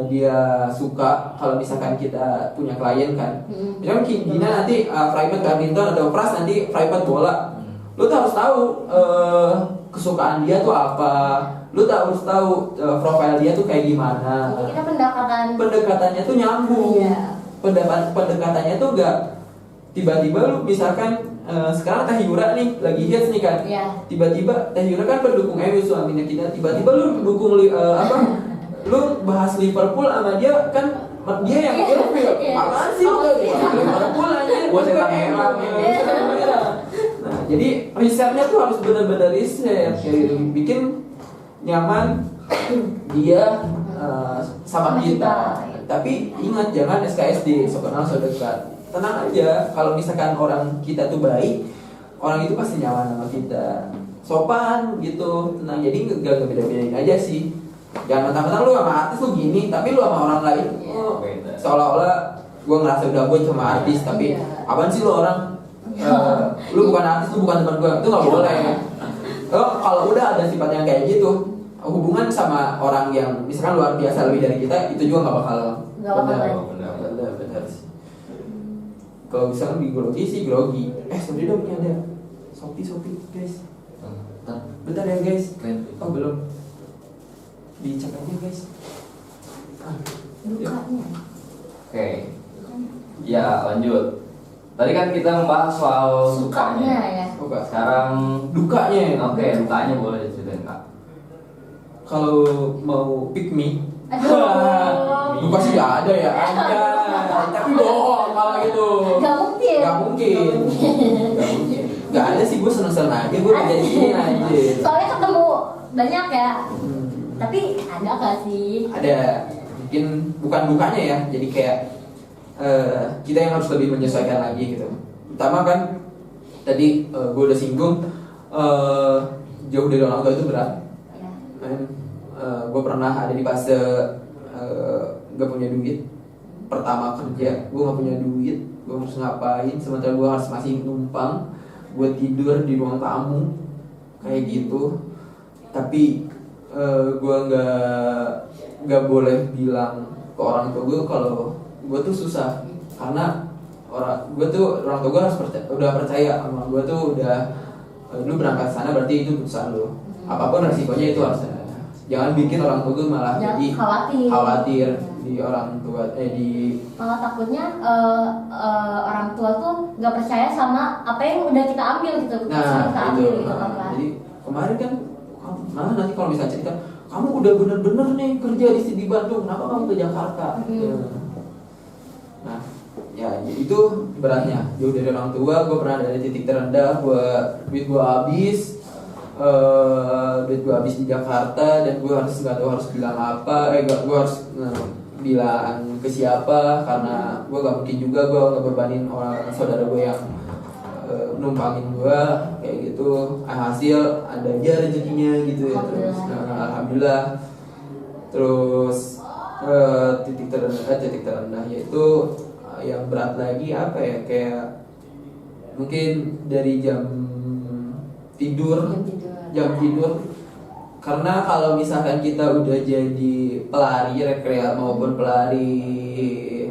Speaker 3: dia suka. Kalau misalkan kita punya klien kan, misalkan Gina nanti private badminton atau Pras nanti private bola, lu tuh harus tahu kesukaan dia tuh apa, lu tuh harus tahu profil dia tuh kayak gimana.
Speaker 1: Jadi kita
Speaker 3: Pendekatannya tuh nyambung.
Speaker 1: Iya.
Speaker 3: Pendekatannya tuh gak tiba-tiba lu misalkan sekarang Teh Yura nih lagi hits nih kan.
Speaker 1: Iya.
Speaker 3: Tiba-tiba Teh Yura kan pendukung MU suaminya kita. Tiba-tiba lu dukung lu bahas Liverpool sama dia kan, dia yang Liverpool.
Speaker 1: Iya.
Speaker 3: Apaan sih lu Liverpool aja?
Speaker 2: Gua setan
Speaker 3: merah.
Speaker 1: Iya.
Speaker 3: Nah, jadi risetnya tuh harus benar-benar riset kayak gitu. Bikin nyaman dia sama kita. Tapi ingat jangan SKSD, so kenal so dekat. Tenang aja, kalau misalkan orang kita tuh baik, orang itu pasti nyaman sama kita, sopan gitu, tenang. Jadi gak beda-bedain aja sih. Jangan mentang-mentang lu sama artis lu gini, tapi lu sama orang lain
Speaker 2: Beda.
Speaker 3: seolah-olah gue ngerasa gabut sama artis, tapi
Speaker 1: Iya.
Speaker 3: apaan sih lu orang? Lu bukan artis, lu bukan teman gue, itu nggak boleh. Kalau udah ada sifat yang kayak gitu, hubungan sama orang yang misalkan luar biasa lebih dari kita, itu juga nggak bakal
Speaker 1: Nggak bakal
Speaker 3: benar.
Speaker 2: baik.
Speaker 3: Benar sih. Kalau misalkan di grogi sih grogi. Sorry dong, ini ada Shopee guys. Bentar ya guys. Oh belum. Dicek aja guys.
Speaker 1: dukanya.
Speaker 2: Oke. Ya lanjut. Tadi kan kita membahas soal
Speaker 1: Sukanya ya.
Speaker 3: Oke.
Speaker 2: Sekarang
Speaker 3: Dukanya.
Speaker 2: oke, dukanya boleh diceritain Kak.
Speaker 3: Kalau mau pick me,
Speaker 1: Aduh.
Speaker 3: duka sih gak ada ya. Ada. Tapi bohong kalau gitu.
Speaker 1: Gak mungkin.
Speaker 3: Gak mungkin. Gak ada sih, gue seneng-seneng aja gue kerja di sini aja.
Speaker 1: Soalnya ketemu banyak ya. Tapi ada gak sih?
Speaker 3: Ada, mungkin bukan dukanya ya. Jadi kayak kita yang harus lebih menyesuaikan lagi gitu. Pertama kan tadi gue udah singgung jauh dari orang tua itu berat. Gue pernah ada di fase gak punya duit. Pertama kerja, gue gak punya duit, gue harus ngapain? Sementara gue harus masih numpang, gue tidur di ruang tamu kayak gitu. Tapi gue nggak boleh bilang ke orang tua gue kalau gue tuh susah, karena orang tua gue harus udah percaya sama gue tuh udah lu berangkat sana berarti itu keputusan lu, apapun resikonya itu harus ada. Jangan bikin orang tua gue malah jadi khawatir di orang tua
Speaker 1: malah takutnya orang tua tuh nggak percaya sama apa yang udah kita ambil gitu.
Speaker 3: Nah itu jadi kemarin kan malah nanti kalau misalnya cerita kamu udah bener-bener nih kerja di Bandung, kenapa kamu ke Jakarta? Nah ya itu beratnya jauh dari orang tua. Gue pernah ada di titik terendah, duit gue habis di Jakarta, dan gue harus nggak tahu harus bilang apa, gue harus bilang ke siapa, karena gue gak mungkin juga gue ngebebanin orang saudara gue yang numpangin gue kayak gitu. Hasil ada aja rezekinya gitu ya. Terus alhamdulillah. Terus titik terendah yaitu yang berat lagi apa ya, kayak mungkin dari jam tidur. Karena kalau misalkan kita udah jadi pelari maupun pelari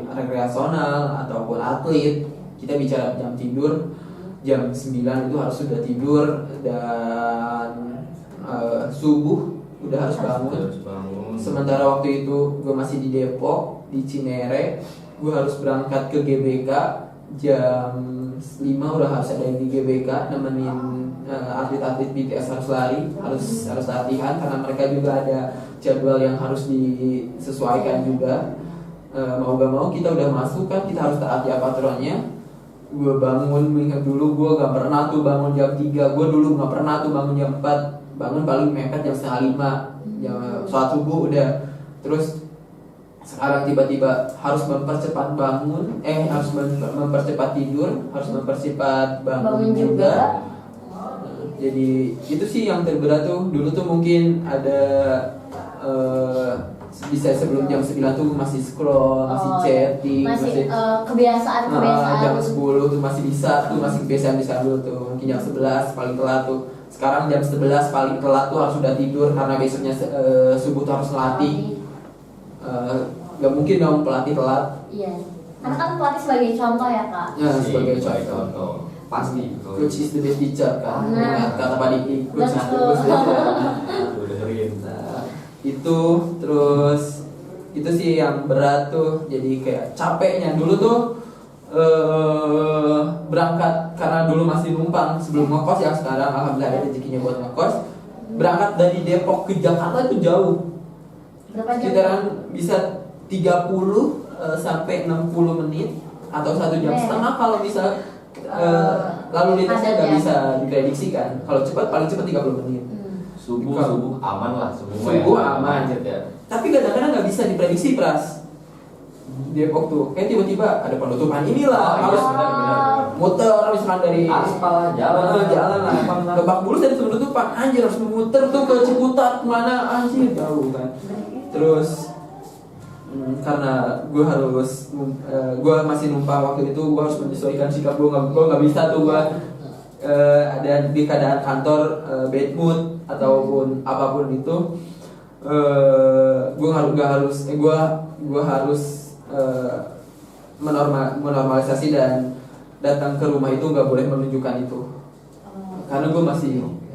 Speaker 3: rekreasional ataupun atlet, kita bicara jam tidur, jam 9 itu harus sudah tidur, dan subuh udah harus bangun. Sementara waktu itu gue masih di Depok, di Cinere, gue harus berangkat ke GBK jam 5, udah harus ada di GBK nemenin atlet-atlet BTS harus lari, harus latihan, karena mereka juga ada jadwal yang harus disesuaikan juga. Mau gak mau kita udah masuk kan, kita harus taati aturannya. Gue bangun, ingat dulu gue gak pernah tuh bangun jam 3. Gue dulu gak pernah tuh bangun jam 4. Bangun paling mepet jam setengah 5, jam sholat subuh udah. Terus sekarang tiba-tiba harus mempercepat bangun, harus mempercepat tidur, harus mempercepat bangun juga. Jadi itu sih yang terberat tuh. Dulu tuh mungkin ada bisa sebelum jam 9 tuh masih scroll, masih chatting, masih
Speaker 1: kebiasaan.
Speaker 3: Jam 10 tuh masih bisa, tuh masih kebiasaan dulu tuh. Mungkin jam 11 paling telat tuh. Sekarang jam 11 paling telat tuh harus sudah tidur, karena besoknya subuh tuh harus melatih. Gak mungkin dong pelatih telat.
Speaker 1: Iya. Karena kan pelatih sebagai contoh ya kak.
Speaker 3: Ya sebagai contoh. Pasti. Coach is the best teacher kan. Ingat kata Pak Diki. Coach is the best teacher. Nah, itu terus itu sih yang berat tuh. Jadi kayak capeknya dulu tuh berangkat, karena dulu masih numpang sebelum ngekos ya. Sekarang alhamdulillah ada rezekinya buat ngekos. Berangkat dari Depok ke Jakarta itu jauh.
Speaker 1: Berapa jam?
Speaker 3: Sekitaran bisa 30 sampai 60 menit atau 1 jam setengah kalau bisa. Lalu lintasnya nggak bisa diprediksikan. Kalau cepat paling cepat 30 menit.
Speaker 2: Subuh aman lah,
Speaker 3: subuh aman ya. Tapi kadang-kadang nggak bisa diprediksi Pras. Depok tuh kayak tiba-tiba ada penutupan inilah, harus muter misalkan dari
Speaker 2: aspal jalan
Speaker 3: lah. Lebak Bulus dari penutupan, anjir harus memuter tuh ke Ciputat kemana, anjir jauh kan. Terus karena gue masih numpang waktu itu, gue harus menyesuaikan sikap gue nggak bisa tuh gue ada di keadaan kantor bad mood ataupun apapun itu, gue harus menormalisasi dan datang ke rumah itu nggak boleh menunjukkan itu, karena gue masih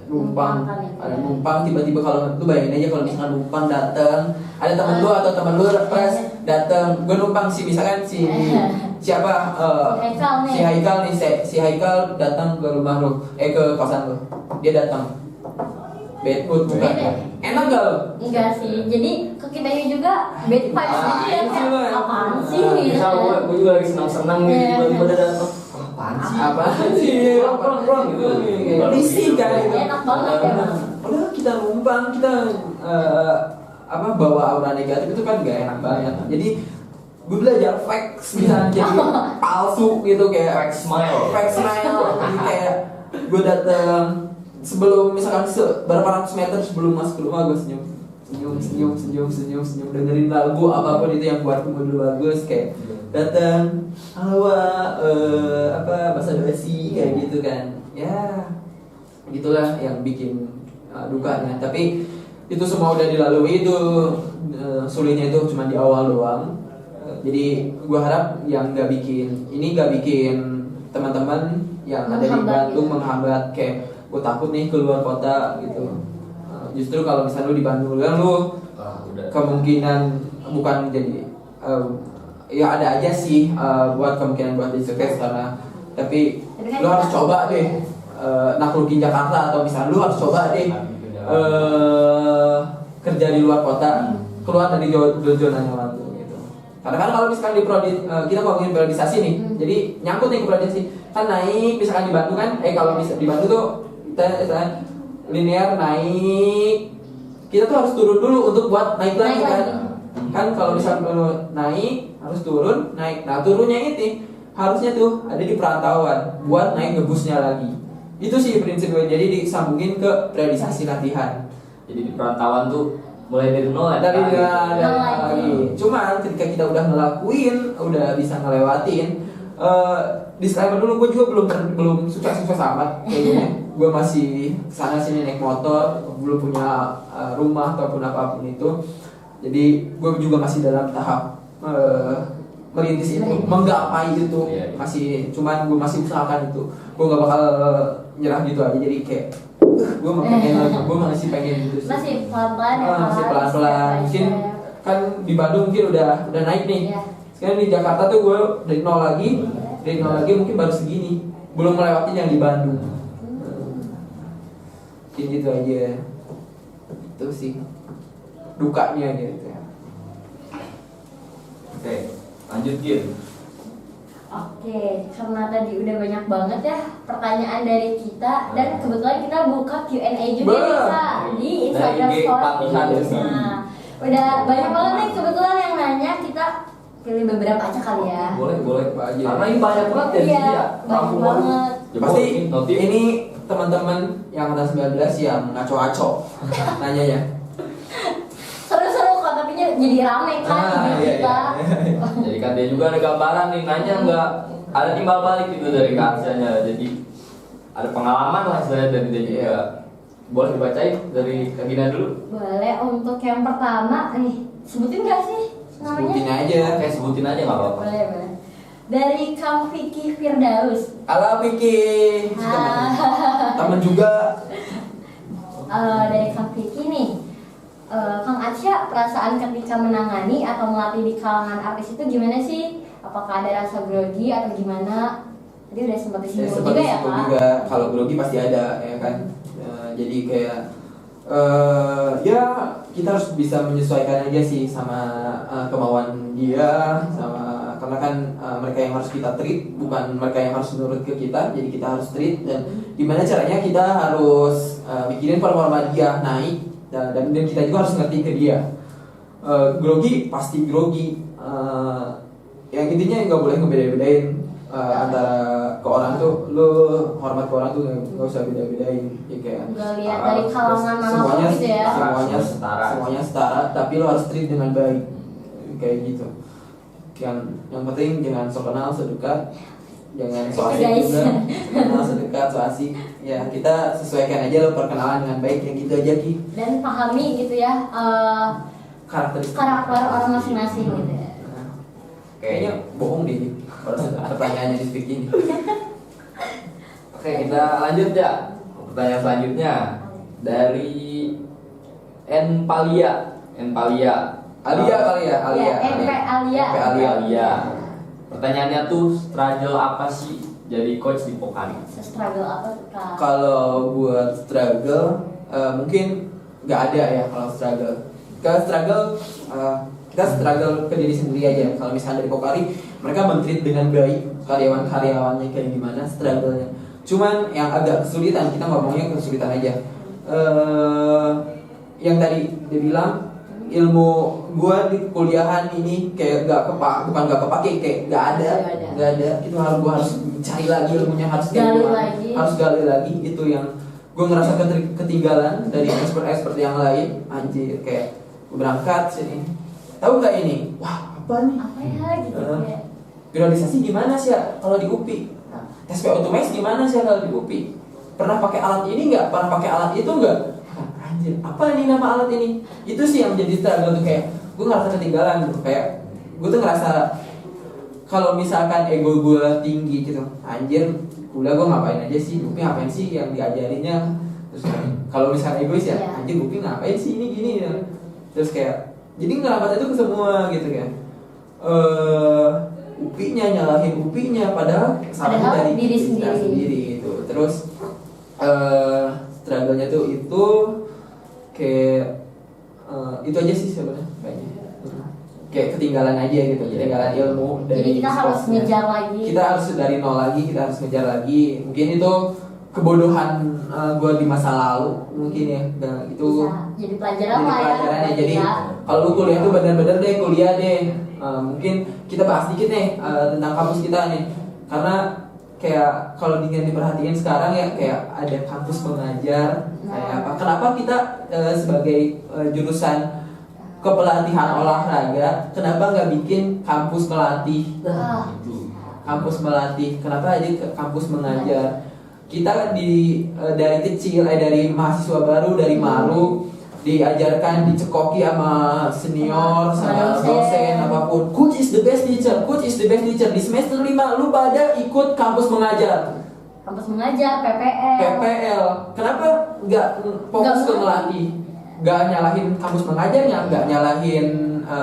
Speaker 3: numpang. Ada numpang tiba-tiba, kalau lu bayangin aja kalau misalkan numpang datang, ada temen lu atau temen lu pas datang, gue numpang sih misalkan siapa si Haikal nih, si Haikal datang ke rumah lu, ke kosan lu, dia datang bad mood bukan? Enak gak lo?
Speaker 1: Enggak sih, jadi ke kitanya juga bad vibes gitu ya, kayak apaan sih gitu.
Speaker 2: Misal gue juga lagi senang-senang gitu, tiba-tiba dia datang, apaan sih?
Speaker 3: Apaan sih?
Speaker 2: Pulang gitu.
Speaker 3: Risih kan gitu.
Speaker 1: Enak banget ya, Bang.
Speaker 3: Udah kita numpang, kita bawa aura negatif itu kan gak enak banget. Jadi gue belajar fake bisa jadi palsu gitu, kayak
Speaker 2: Fake smile.
Speaker 3: Jadi kayak gue dateng sebelum misalkan berapa ratus meter sebelum masuk ke rumah, gue senyum dengerin lagu apapun itu yang buat mood bagus, kayak datang halo basa-basi kayak gitu kan. Ya gitulah yang bikin dukanya. Tapi itu semua udah dilalui. Itu sulitnya itu cuma di awal doang. Jadi gue harap yang gak bikin teman-teman yang ada di Bandung menghambat, kayak gue takut nih keluar kota gitu. Justru kalau misalnya lu di Bandung kan lu kemungkinan bukan jadi ya ada aja sih buat kemungkinan buat jadi sukses karena, tapi lu harus coba deh naklukin Jakarta, atau misalnya lu harus coba deh kerja di luar kota, keluar dari zona nyaman tuh gitu. Karena kan kalau misalkan kita ngomongin priorisasi nih, jadi nyangkut nih ke priorisasi kan, naik misalkan di Bandung kan, kalau bisa di Bandung tuh kita linear naik, kita tuh harus turun dulu untuk buat naik lagi kan. Kan kalau misalkan naik harus turun, naik. Nah turunnya itu harusnya tuh ada di perantauan buat naik ngebusnya lagi. Itu sih prinsipnya. Jadi disambungin ke periodisasi latihan.
Speaker 2: Jadi di perantauan tuh mulai dari nol ya.
Speaker 3: Dari lagi. Cuman ketika kita udah ngelakuin, udah bisa ngelewatin, disclaimer dulu, gue juga belum sukses amat kayaknya. Gue masih sana sini naik motor, belum punya rumah ataupun apapun itu. Jadi gue juga masih dalam tahap merintis itu, menggapai itu. Masih, cuman gue masih usahakan itu. Gue gak bakal nyerah gitu aja. Jadi kayak gue masih pengen gitu sih.
Speaker 1: Masih pelan-pelan ya.
Speaker 3: Masih pelan-pelan. Mungkin kan di Bandung mungkin udah naik nih. Sekarang di Jakarta tuh gue dari nol lagi mungkin baru segini. Belum melewati yang di Bandung. Mungkin gitu aja. Itu sih dukanya gitu ya.
Speaker 2: Oke, lanjut Gil.
Speaker 1: Oke, karena tadi udah banyak banget ya pertanyaan dari kita, dan kebetulan kita buka Q&A juga bisa di Instagram
Speaker 2: Dari IG
Speaker 1: Story.
Speaker 2: Patihan.
Speaker 1: Nah, udah banyak banget nih kebetulan yang nanya, kita pilih beberapa aja kali ya.
Speaker 2: Boleh
Speaker 3: Apa aja.
Speaker 2: karena ini banyak banget ya di sini
Speaker 1: Iya,
Speaker 2: ya.
Speaker 1: banyak banget.
Speaker 3: Pasti
Speaker 2: notif.
Speaker 3: ini teman-teman yang atas 19 yang ngaco-ngaco nanya ya.
Speaker 1: Seru-seru kok, tapi jadi rame kan ide kita.
Speaker 2: Jadi kan dia juga ada gambaran nih, nanya nggak ada timbal balik gitu dari kansanya. Jadi ada pengalaman lah sebenarnya dari dia juga. Boleh dibacain dari Kak Gina dulu?
Speaker 1: Boleh. Untuk yang pertama nih, sebutin gak sih namanya?
Speaker 3: Sebutin aja.
Speaker 2: Oke, sebutin aja nggak apa-apa.
Speaker 1: Boleh. Dari Kang Vicky Firdaus.
Speaker 3: Halo Vicky, teman juga.
Speaker 1: Dari Kang Vicky nih, Kang Atsya, perasaan ketika menangani atau melatih di kalangan artis itu gimana sih? Apakah ada rasa grogi atau gimana? Tadi udah sempat disinggung juga ya Kak?
Speaker 3: juga. Kalau grogi pasti ada ya kan. Jadi kayak ya kita harus bisa menyesuaikan aja sih sama kemauan dia, sama karena kan mereka yang harus kita treat, bukan mereka yang harus menurut ke kita. Jadi kita harus treat, dan gimana caranya kita harus mikirin performa dia naik, dan kita juga harus ngerti ke dia. Grogi pasti grogi. Yang intinya nggak boleh ngebeda-bedain antara ke orang tuh, lu hormat ke orang tuh nggak usah beda-bedain ya, kayak
Speaker 1: Nggak lihat dari kalangan manapun gitu ya.
Speaker 3: semuanya setara, tapi lu harus treat dengan baik kayak gitu. Yang penting jangan so kenal so dekat, jangan so asik juga, kenal so dekat so asik ya. Kita sesuaikan aja lo perkenalan dengan baik, yang gitu aja Ki.
Speaker 1: Dan pahami gitu ya karakter orang masing-masing gitu ya.
Speaker 3: Kayaknya bohong deh pertanyaannya di speak ini.
Speaker 2: Oke, kita lanjut ya. Pertanyaan selanjutnya dari Alia kali ya, Alia.
Speaker 1: MP Alia.
Speaker 2: Pertanyaannya tuh, struggle apa sih jadi coach di Pokari?
Speaker 1: Struggle apa tuh Kak?
Speaker 3: Kalau buat struggle mungkin nggak ada ya. Kalau struggle kita struggle ke diri sendiri aja. Kalau misalnya dari Pokari mereka men-treat dengan baik karyawan-karyawannya kayak gimana struggle-nya. Cuman yang agak kesulitan, kita ngomongnya kesulitan aja. Yang tadi dia bilang ilmu gua di kuliahan ini kayak bukan gak kepake, kayak gak ada. Itu gua harus cari lagi ilmunya, harus gali lagi. Itu yang gua ngerasa ketinggalan dari expert yang lain. Anjir, kayak gua berangkat sini, tahu nggak ini? Wah, apa nih?
Speaker 1: Apa ya gitu ya.
Speaker 3: Periodisasi gimana sih ya kalau di UPI? Tes Automation gimana sih kalau di UPI? Pernah pakai alat ini nggak? Pernah pakai alat itu nggak? Anjir, apa ini nama alat ini? Itu sih yang menjadi struggle tuh, kayak gue ngerasa ketinggalan gitu. Kayak gue tuh ngerasa kalau misalkan ego gue tinggi gitu, anjir, kuliah gue ngapain aja sih? UPI ngapain sih yang diajarinya? Terus kalau misalkan egois ya, anjir UPI ngapain sih ini gini ya? Terus kayak jadi ngerambat itu ke semua gitu kan. UPI-nya nyalahin UPI-nya padahal salahnya dari
Speaker 1: diri
Speaker 3: kita sendiri itu. Terus struggle-nya tuh itu kayak itu aja sih sebenarnya kayaknya. Kayak ketinggalan aja gitu, ketinggalan ilmu dari.
Speaker 1: Jadi kita harus ngejar lagi.
Speaker 3: Kita harus dari nol lagi, kita harus ngejar lagi. Mungkin itu kebodohan gue di masa lalu mungkin ya. Nah, itu
Speaker 1: bisa jadi pelajaran lah ya.
Speaker 3: Jadi kalau lu kuliah tuh bener-bener deh kuliah deh. Mungkin kita bahas dikit nih tentang kampus kita nih, karena kayak kalau diperhatiin sekarang ya kayak ada kampus mengajar kayak apa. Kenapa kita sebagai jurusan kepelatihan olahraga, kenapa nggak bikin kampus melatih? Kampus melatih, kenapa aja kampus mengajar? Kita dari kecil, dari mahasiswa baru dari Malu diajarkan, dicekoki sama senior, sama dosen apapun. Coach is the best teacher, coach is the best teacher. Di semester 5 lu pada ikut kampus mengajar.
Speaker 1: Kampus mengajar, PPL.
Speaker 3: Kenapa nggak fokus ke melatih? Nggak nyalahin kampus mengajarnya, nggak nyalahin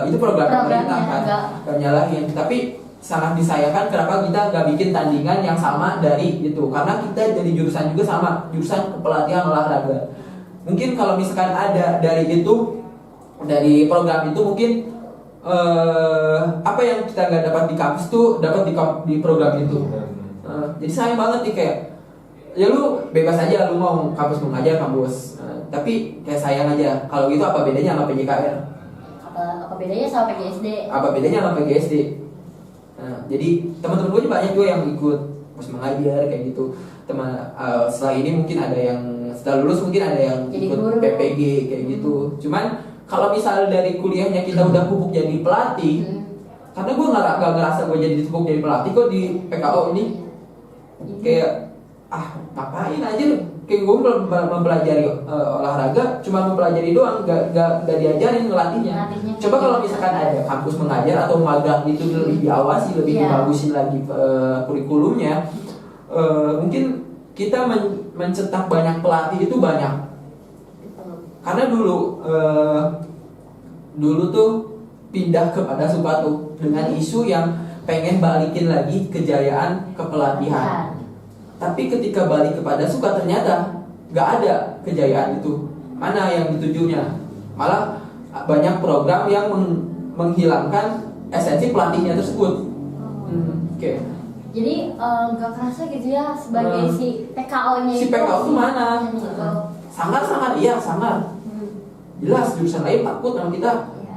Speaker 3: itu program pemerintah kan, nggak nyalahin. Tapi sangat disayangkan kenapa kita nggak bikin tandingan yang sama dari itu, karena kita jadi jurusan juga sama, jurusan kepelatihan olahraga. Mungkin kalau misalkan ada dari itu, dari program itu mungkin apa yang kita nggak dapat di kampus tuh dapat di program itu. Jadi sayang banget nih, kayak ya lu bebas aja lu mau kampus mengajar kampus, tapi kayak sayang aja kalau gitu. Apa bedanya sama PJKR?
Speaker 1: Apa bedanya sama PGSD?
Speaker 3: Apa bedanya sama PGSD? Jadi teman-teman gue banyak juga yang ikut kampus mengajar kayak gitu. Setelah ini mungkin ada yang setelah lulus mungkin ada yang
Speaker 1: jadi
Speaker 3: ikut
Speaker 1: guru.
Speaker 3: PPG kayak gitu. Cuman kalau misal dari kuliahnya kita udah pupuk jadi pelatih, karena gue nggak ngerasa gue jadi pupuk jadi pelatih kok di PKO ini. Kayak ngapain aja, kayak gue mempelajari olahraga cuma mempelajari doang, gak diajarin ngelatihnya. Coba kalau misalkan ada kampus mengajar atau magang itu lebih diawasi, lebih dibagusin lagi kurikulumnya, mungkin kita mencetak banyak pelatih itu banyak. Karena dulu tuh pindah kepada Supatu dengan isu yang pengen balikin lagi kejayaan kepelatihan. Tapi ketika balik kepada Suka ternyata nggak ada kejayaan itu. Mana yang ditujunya? Malah banyak program yang menghilangkan esensi pelatihnya tersebut. Okay.
Speaker 1: Jadi nggak kerasa gitu ya sebagai si PKO-nya
Speaker 3: si PKO itu mana? Sangat iya sangat. Jelas jurusan lain takut sama kita.
Speaker 1: Ya,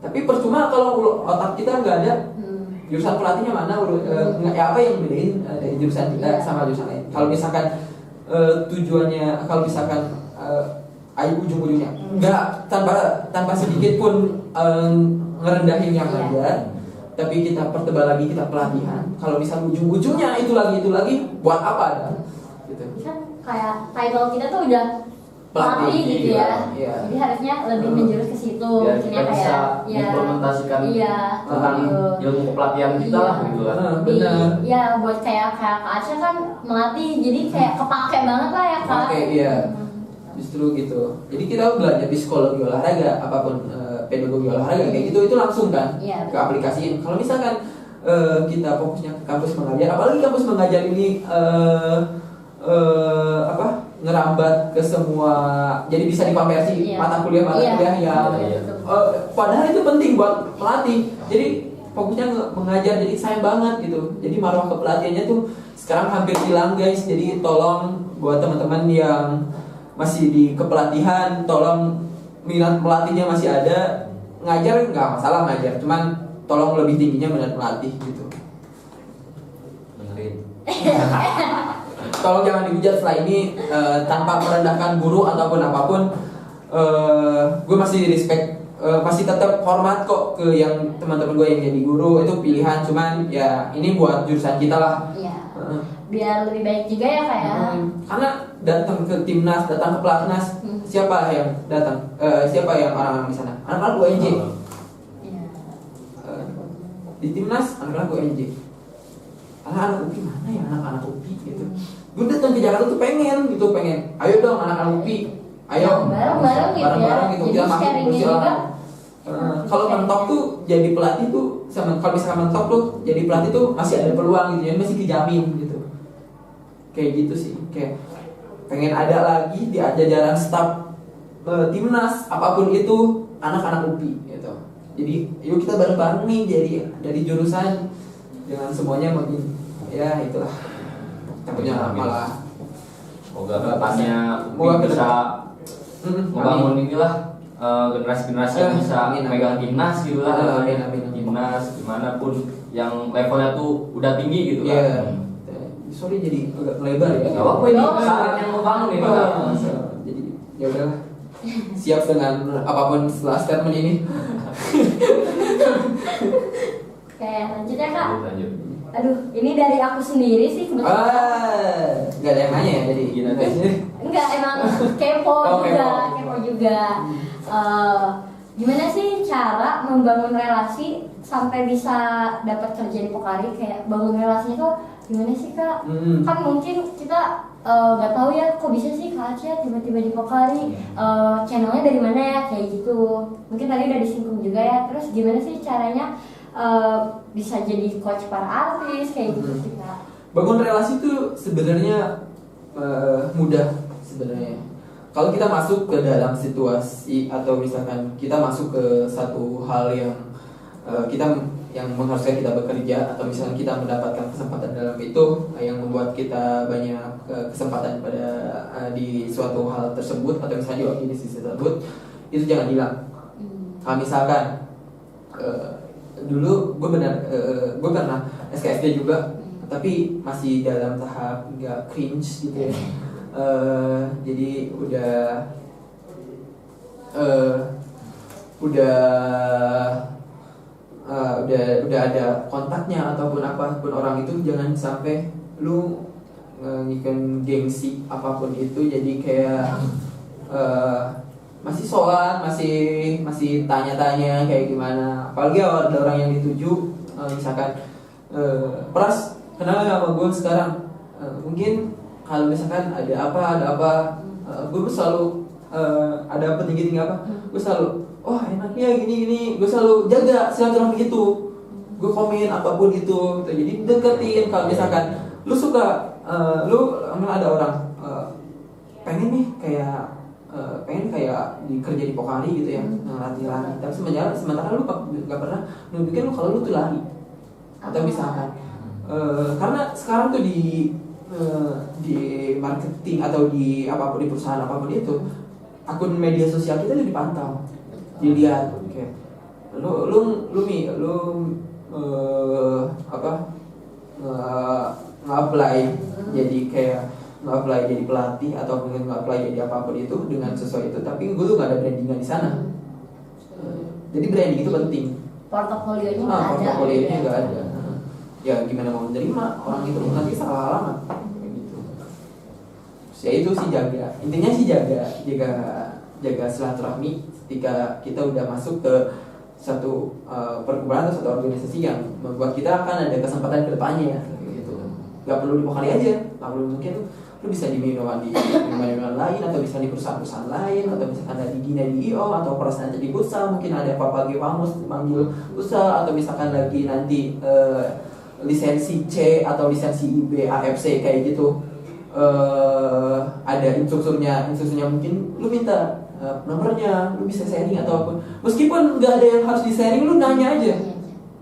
Speaker 3: tapi percuma kalau otak kita nggak ada. Jurusan pelatihnya mana? Apa yang bedain dari jurusan kita sama jurusan lain? Kalau misalkan tujuannya, kalau misalkan ujung-ujungnya nggak tanpa sedikit pun ngerendahin yang ngajar, tapi kita pertebal lagi, kita pelatihan. Kalau misal ujung-ujungnya itu lagi, buat apa ada? Gitu.
Speaker 1: Kan kayak title kita tuh udah pelatih gitu ya. Jadi harusnya lebih menjurus ke situ.
Speaker 2: Ya, kita bisa implementasikan tentang ilmu kepelatihan kita lah gitu kan.
Speaker 3: Benar.
Speaker 1: Ya buat kayak Kak Aca kan melatih, jadi kayak kepake banget lah ya Kak.
Speaker 3: Iya. Justru gitu. Jadi kita belajar psikologi olahraga, apapun pedagogi olahraga kayak gitu, itu langsung kan ke aplikasiin. Kalau misalkan kita fokusnya ke kampus mengajar, apalagi kampus mengajar ini ngerambat ke semua, jadi bisa dikonversi mata kuliah yang padahal itu penting buat pelatih. Jadi fokusnya mengajar, jadi sayang banget gitu. Jadi marwah kepelatihannya tuh sekarang hampir hilang guys. Jadi tolong buat teman-teman yang masih di kepelatihan, tolong minat pelatihnya masih ada, ngajar nggak masalah ngajar, cuman tolong lebih tingginya minat pelatih gitu.
Speaker 2: Benerin.
Speaker 3: Tolong jangan dihujat setelah ini tanpa merendahkan guru ataupun apapun. Gue masih respect, masih tetap hormat kok ke yang teman-teman gue yang jadi guru, itu pilihan, cuman ya ini buat jurusan kita lah.
Speaker 1: Iya. Biar lebih baik juga ya Kak ya.
Speaker 3: Karena datang ke timnas, datang ke pelatnas, siapa yang datang? Siapa yang orang-orang di sana? Anak-anak UNJ.
Speaker 1: Iya.
Speaker 3: Di timnas anak-anak UNJ. Anak-anak UPI mana ya, anak-anak UPI gitu. Gue datang ke Jakarta tuh pengen. Ayo dong anak-anak UPI. Ayo
Speaker 1: bareng-bareng gitu ya.
Speaker 3: bareng-bareng gitu.
Speaker 1: Jadi
Speaker 3: Kita masuk
Speaker 1: sharingnya
Speaker 3: kursi
Speaker 1: juga.
Speaker 3: olahraga. Kalau mentok tuh jadi pelatih tuh, kalau misalkan mentok tuh jadi pelatih tuh masih ada peluang gitu, jadi masih dijamin gitu. Kayak gitu sih, kayak pengen ada lagi di jajaran staf timnas apapun itu anak-anak UPI gitu. Jadi yuk kita bareng-bareng nih, jadi dari jurusan, jangan semuanya begini. Ya itulah, takutnya malah
Speaker 2: Semoga kedepannya
Speaker 3: Semoga
Speaker 2: bisa
Speaker 3: Mm-mm.
Speaker 2: membangun inilah generasi-generasi yang bisa
Speaker 3: Amin, amin.
Speaker 2: megang timnas gitu lah.
Speaker 3: Amin, amin.
Speaker 2: Timnas dimanapun yang levelnya tuh udah tinggi gitu
Speaker 3: Iya.
Speaker 2: kan.
Speaker 3: Sorry jadi agak melebar ya.
Speaker 2: Gak apa-apa ini saran yang mau bangun ini.
Speaker 3: Jadi ya udahlah. Siap dengan apapun setelah statement ini.
Speaker 1: Oke, lanjut ya Kak.
Speaker 2: Lanjut.
Speaker 1: Aduh, ini dari aku sendiri sih kebetulan.
Speaker 3: Nggak ada yang nanya ya jadi
Speaker 2: Gini deh.
Speaker 1: Enggak, emang kepo
Speaker 3: Oh,
Speaker 1: juga,
Speaker 3: kepo.
Speaker 1: kepo juga. Gimana sih cara membangun relasi sampai bisa dapat kerja di Pokari? Kayak bangun relasinya tuh gimana sih Kak? Kan mungkin kita nggak tahu ya, kok bisa sih Kak Acia tiba-tiba di Pokari? Channelnya dari mana ya? Kayak gitu. Mungkin tadi udah disinggung juga ya. Terus gimana sih caranya bisa jadi coach para artis kayak gitu sih Kak?
Speaker 3: bangun relasi itu sebenarnya mudah sebenarnya. Kalau kita masuk ke dalam situasi atau misalkan kita masuk ke satu hal yang yang mengharuskan kita bekerja atau misalkan kita mendapatkan kesempatan dalam itu yang membuat kita banyak kesempatan pada di suatu hal tersebut atau misalnya di organisasi tersebut, itu jangan hilang. Kalau misalkan dulu gue pernah SKSD juga, tapi masih dalam tahap nggak cringe gitu ya. Jadi udah ada kontaknya ataupun apapun orang itu, jangan sampai lu ngikut gengsi apapun itu, jadi kayak masih sholat, masih tanya-tanya kayak gimana. Apalagi ada orang yang dituju, misalkan Pras, kenal gak sama gue sekarang? Mungkin kalau misalkan ada apa, gue selalu ada apa tinggi apa, gue selalu enaknya gini, gue selalu jaga silaturahmi gitu, gue komen apapun itu, jadi deketin. Kalau misalkan lu suka, lu ada orang pengen nih kayak kerja di Pokari gitu ya, lari-lari, tapi sementara lu gak pernah nunjukin lu kalau lu tuh lari, atau misalkan karena sekarang tuh di marketing atau di apapun, di perusahaan apapun itu, akun media sosial kita tuh dipantau, dilihat kayak lu nge-apply jadi kayak nge-apply jadi pelatih atau mungkin nge-apply jadi apapun itu dengan sesuai itu, tapi gue tuh gak ada brandingan di sana. Jadi branding itu penting.
Speaker 1: Portofolionya nggak ada.
Speaker 3: Portofolionya nggak ada. Ya gimana mau menerima orang itu nanti salah alamat kayak gitu. Ya itu sih intinya sih jaga silaturahmi ketika kita udah masuk ke satu perkumpulan atau satu organisasi yang membuat kita akan ada kesempatan ke depannya gitu. Gak perlu di Pokari aja, gak perlu, mungkin lu bisa di minuman lain, atau bisa di perusahaan-perusahaan lain, atau misalkan ada di Gina di IO atau perusahaan di Busa, mungkin ada Papagi Pamus manggil Busa, atau misalkan lagi nanti lisensi C atau lisensi IB AFC kayak gitu, ada instrukturnya mungkin lu minta nomornya, lu bisa sharing atau apapun, meskipun nggak ada yang harus di sharing, lu nanya aja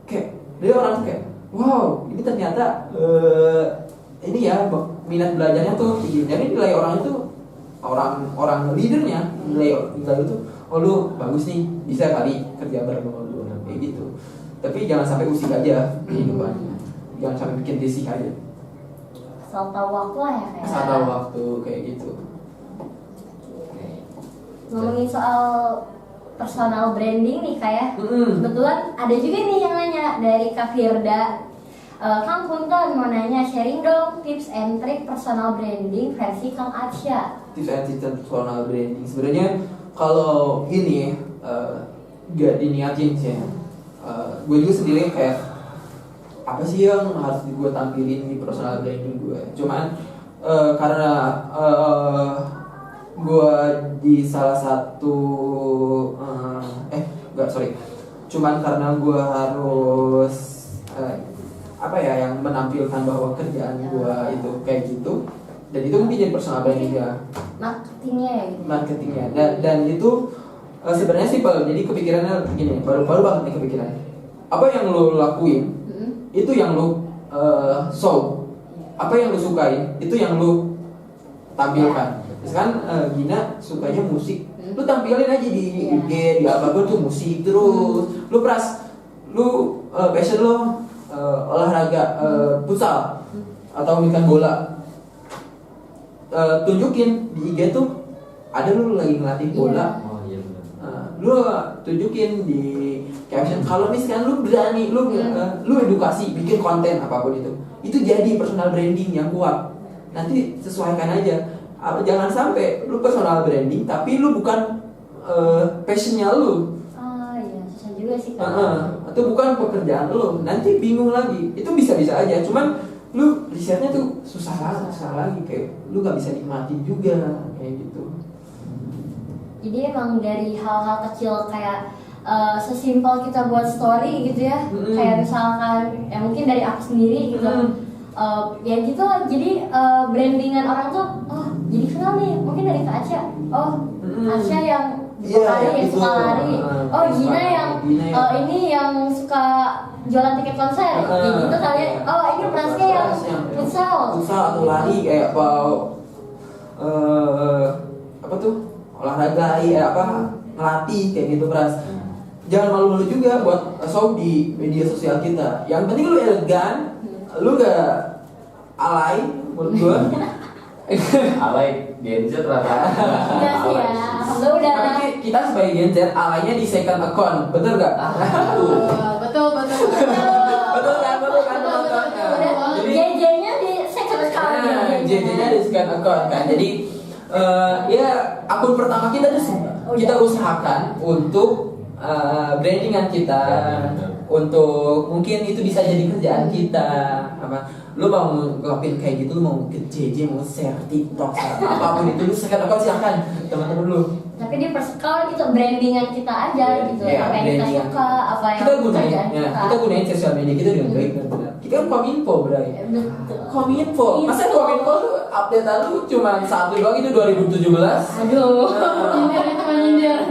Speaker 3: kayak Jadi orang tuh kayak, wow, ini ternyata ini ya minat belajarnya tuh tinggi. Jadi nilai orang itu orang leadernya nilai itu, oh lu bagus nih, bisa kali kerja bareng sama lu kayak gitu. Tapi jangan sampai usik aja kehidupannya, jangan sampai bikin risih aja.
Speaker 1: Asal tahu waktu lah ya kayak.
Speaker 3: Asal tahu waktu kayak gitu.
Speaker 1: Ngomongin soal personal branding nih kayak, kebetulan ada juga nih yang nanya dari Kak Firda. Kang Punten mau nanya, sharing dong tips and trick personal branding versi Kang Atsya.
Speaker 3: Tips and trick personal branding sebenarnya kalau ini gak diniatin sih. Gue juga sendiri kayak apa sih yang harus gue tampilin di personal branding gue. Cuman karena gue di salah satu cuman karena gue harus yang menampilkan bahwa kerjaan gue itu kayak gitu, dan itu mungkin jadi personal branding ya, marketingnya dan itu sebenarnya simpel. Jadi kepikirannya gini, baru banget nih kepikiran, apa yang lo lakuin itu yang lo show, apa yang lo sukain itu yang lo tampilkan. Misalkan Gina sukanya musik, lu tampilin aja di IG, di apapun tuh musik terus. Lu passion lo olahraga, futsal atau main bola, tunjukin di IG tuh ada lu lagi ngelatih bola. Lu tunjukin di caption. Kalau misalkan lu berani, lu edukasi, bikin konten apapun itu jadi personal branding yang kuat. Nanti sesuaikan aja. Jangan sampai lu personal branding tapi lu bukan passionnya lu.
Speaker 1: Iya, susah juga sih
Speaker 3: Atau bukan pekerjaan lu, nanti bingung lagi. Itu bisa-bisa aja, cuman lu risetnya tuh susah lagi, kayak lu gak bisa nikmatin juga kayak gitu.
Speaker 1: Jadi emang dari hal-hal kecil kayak sesimpel kita buat story gitu ya, kayak misalkan ya mungkin dari aku sendiri gitu. Ya gitu lah, jadi brandingan orang tuh, oh jadi kenal nih, mungkin dari Kak Atsya, oh Atsya yang suka lari, oh Gina yang ini yang suka jualan tiket konser, gitu kali, oh ini Praska yang futsal
Speaker 3: atau lari kayak apa tuh olahraga ngelatih kayak gitu Pras. Jangan malu-malu juga buat show di media sosial kita. Yang penting lu elegan, lu gak alay menurut gua.
Speaker 2: Alay Gen Z rata.
Speaker 1: Enggak sih ya, lu udah.
Speaker 3: Tapi kita sebagai Gen Z alaynya di second account, betul gak?
Speaker 1: Betul kan. Jadi JJ-nya di second account.
Speaker 3: JJ-nya di second account kan. Jadi ya akun pertama kita usahakan untuk brandingan kita, untuk mungkin itu bisa jadi kerjaan kita. Lu mau ngelakuin kayak gitu, lu mau ke JJ, mau share TikTok, apapun itu lu second account silahkan teman-teman lu.
Speaker 1: Tapi di first account itu brandingan kita aja gitu, apa yang kita suka, apa yang
Speaker 3: kita gunain sosial media kita dengan baik dan benar. Kita kan kominfo berarti. Kominfo. Masa kominfo lu update lu cuma satu doang itu 2017.
Speaker 1: Aduh. Nyindir.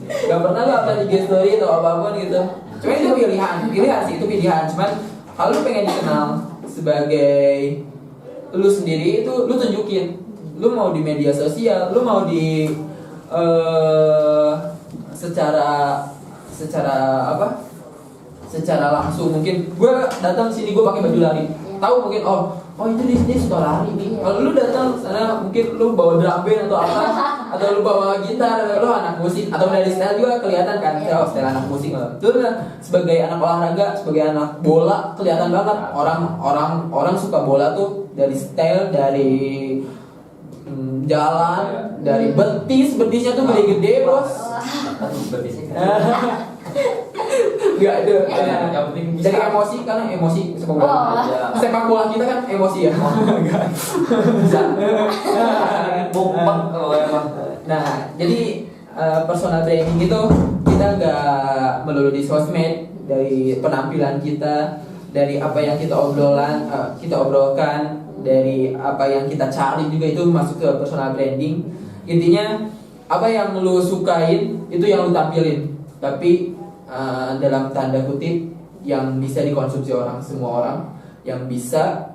Speaker 3: Gak pernah lu update IG story atau apapun gitu. Cuma itu pilihan sih, itu pilihan. Cuman kalau lu pengen dikenal sebagai lu sendiri, itu lu tunjukin. Lu mau di media sosial, lu mau di secara langsung. Mungkin gue datang sini gue pakai baju lari, tahu mungkin oh itu dia suka lari nih. Kalau lu datang sana mungkin lu bawa drum band atau apa, atau lu bawa gitar, lu anak musik, atau dari style juga kelihatan kan, oh style anak musik lah. Itu sebagai anak olahraga, sebagai anak bola kelihatan banget. Orang suka bola tuh dari style, dari jalan, dari betisnya tuh gede-gede bos.
Speaker 2: Betisnya
Speaker 3: Gak ada.
Speaker 2: yang penting bisa.
Speaker 3: Dari emosi, karena emosi sepak bola. Sepak bola kita kan emosi ya. Bisa.
Speaker 2: Bompak kalau emang.
Speaker 3: Nah, jadi personal branding itu kita gak melulu di sosmed, dari penampilan kita, dari apa yang kita obrolkan, dari apa yang kita cari juga itu masuk ke personal branding. Intinya apa yang lu sukain itu yang lu tampilin, tapi dalam tanda kutip yang bisa dikonsumsi semua orang, yang bisa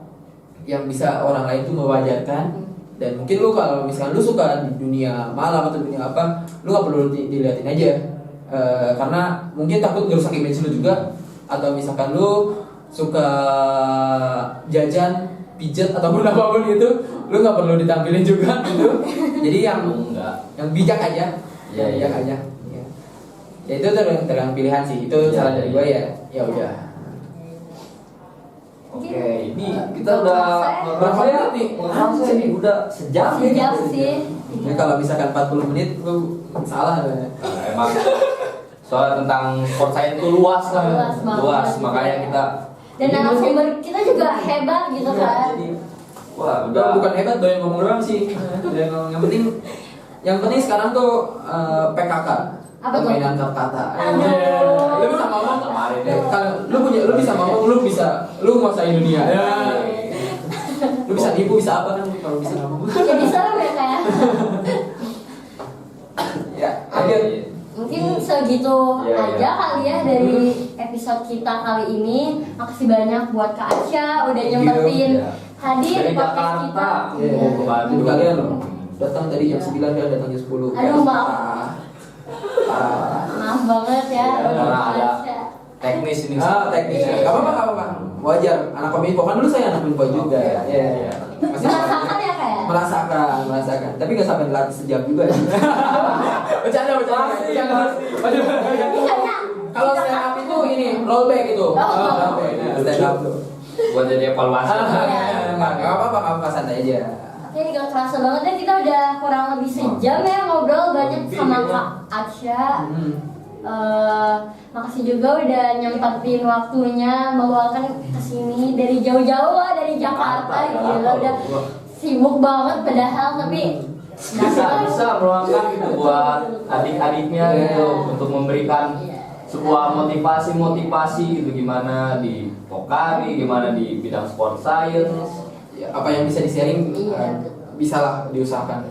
Speaker 3: orang lain tuh mewajarkan. Dan mungkin lu kalau misalkan lu suka di dunia malam atau dunia apa, lu gak perlu diliatin aja. Karena mungkin takut ngerusak image lu juga. Atau misalkan lu suka jajan, pijet ataupun apapun gitu, lu nggak perlu ditampilin juga gitu. Jadi yang bijak aja, bijak aja. Ya itu tergantung pilihan sih. Itu saran dari gue ya udah.
Speaker 2: Oke, ini kita udah berapa ya nih? Ngerasa nih udah sejam
Speaker 1: sih.
Speaker 3: Ya kalau misalkan 40 menit lu salah ya.
Speaker 2: Emang soal tentang sport science itu luas lah. Luas makanya kita
Speaker 1: dan narasumber kita juga hebat gitu kan.
Speaker 2: Wah, udah
Speaker 3: bukan hebat doyan ngomong doang sih. Yang penting sekarang tuh PKK.
Speaker 1: Apa tuh?
Speaker 3: Permainan kata.
Speaker 1: Aduh.
Speaker 3: Lu bisa ngomong
Speaker 2: kemarin deh.
Speaker 3: Kalau lu bisa ngomong, lu nguasain dunia. Ya. Lu bisa tipu, bisa apa kan kalau bisa ngomong.
Speaker 1: Jadi serem ya kayak.
Speaker 3: Ya, akhir.
Speaker 1: Mungkin segitu aja kali ya dari episode kita kali ini. Makasih banyak buat Kak Aca udah nyempetin hadir di podcast kita.
Speaker 3: Itu kalian loh. Datang dari jam 9 ya, datang jam 10.
Speaker 1: Aduh, maaf. Maaf banget ya.
Speaker 2: Karena ada teknis ini.
Speaker 3: Teknis. Gak apa-apa. Wajar. Anak kominfo kan dulu saya anak kominfo juga. Iya.
Speaker 1: Merasakan ya kayak?
Speaker 3: Merasakan. Tapi gak sampai latih sejam juga. Bercanda. Kalau stand up itu ini rollback itu. Stand up tuh.
Speaker 2: Buat jadi evaluasi.
Speaker 3: Gak apa-apa, santai aja.
Speaker 1: Oke, gak kerasa banget ya, kita udah kurang lebih sejam ya ngobrol banyak sama Kak Aca. Makasih juga udah nyempetin waktunya meluangkan kesini dari jauh-jauh lah, dari Jakarta gitu. Udah sibuk banget padahal, tapi
Speaker 2: bisa meluangkan gitu buat adik-adiknya gitu untuk memberikan sebuah motivasi gitu, gimana di Pokari, gimana di bidang sport science.
Speaker 3: Apa yang bisa di-sharing bisa lah diusahakan.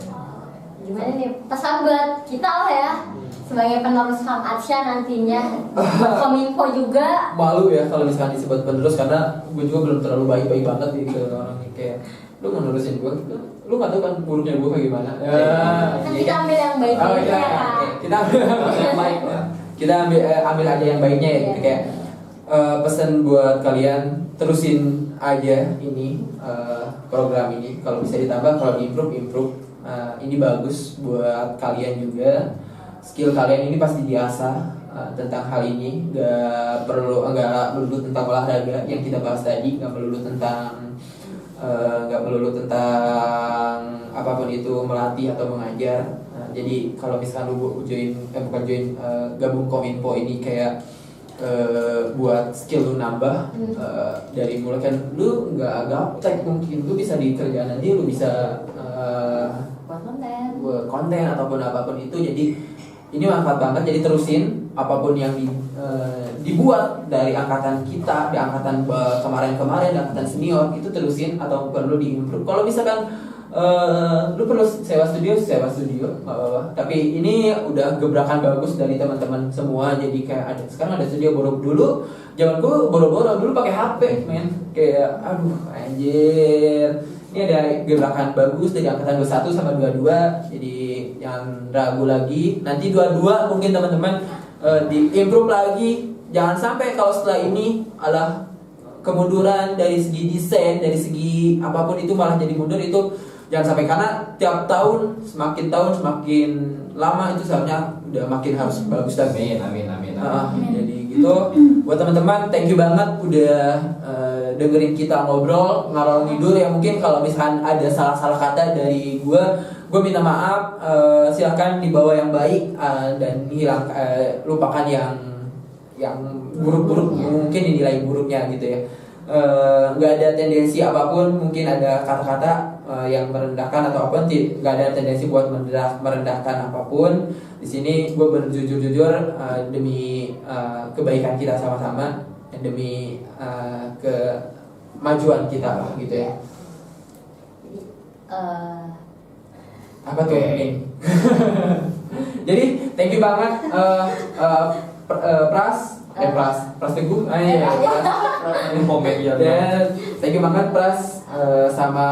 Speaker 1: Gimana nih pesan buat kita lah ya sebagai penerus Kang Aca nantinya, buat Kominfo juga.
Speaker 3: Malu ya kalau misalkan disebut penerus, karena gue juga belum terlalu baik-baik banget nih ke orang ini. Kayak lu mau nerusin gue, lu nggak tahu kan buruknya gue kayak gimana.
Speaker 1: Kan kita ambil yang baik-baiknya ya Kak.
Speaker 3: Kita ambil yang baik. Kita ambil aja yang baiknya ya. Kayak pesan buat kalian, terusin aja ini program ini. Kalau bisa ditambah, kalau improve. Ini bagus buat kalian juga. Skill kalian ini pasti diasah tentang hal ini. Gak melulu tentang olahraga yang kita bahas tadi. Gak melulu tentang apapun itu, melatih atau mengajar. Jadi kalau misalkan lu gabung Kominfo ini kayak buat skill lu nambah, dari mulai kan lu nggak gaptek, mungkin lu bisa di kerjaan nanti lu bisa buat konten ataupun apapun itu. Jadi ini manfaat banget, jadi terusin apapun yang dibuat dari angkatan kita, di angkatan kemarin angkatan senior itu terusin atau perlu diimprove. Kalau misalkan lu perlu sewa studio nggak apa-apa. Tapi ini udah gebrakan bagus dari teman-teman semua. Jadi kayak sekarang ada studio. Dulu zaman gue boro-boro dulu pakai HP men, kayak aduh anjir. Ini ada gebrakan bagus dari angkatan 21 sama 22. Jadi jangan ragu lagi, nanti 22 mungkin teman-teman diimprove lagi. Jangan sampai kalau setelah ini adalah kemunduran dari segi desain, dari segi apapun itu malah jadi mundur. Itu jangan sampai, karena tiap tahun semakin lama itu seharusnya udah makin harus bagus lagi.
Speaker 2: Amin.
Speaker 3: Jadi gitu buat teman-teman, thank you banget udah dengerin kita ngobrol ngalor ngidul ya. Mungkin kalau misalkan ada salah kata dari gue minta maaf. Silahkan dibawa yang baik dan lupakan yang buruk-buruk, mungkin dinilai buruknya gitu ya. Nggak ada tendensi apapun, mungkin ada kata-kata yang merendahkan atau apa, nggak ada tendensi buat merendahkan apapun. Di sini gue berjujur demi kebaikan kita sama-sama, demi kemajuan kita lah gitu ya. Apa tuh ini? Jadi thank you banget Pras, Pras Teguh. Iya.
Speaker 2: Komedian.
Speaker 3: Dan thank you banget Pras sama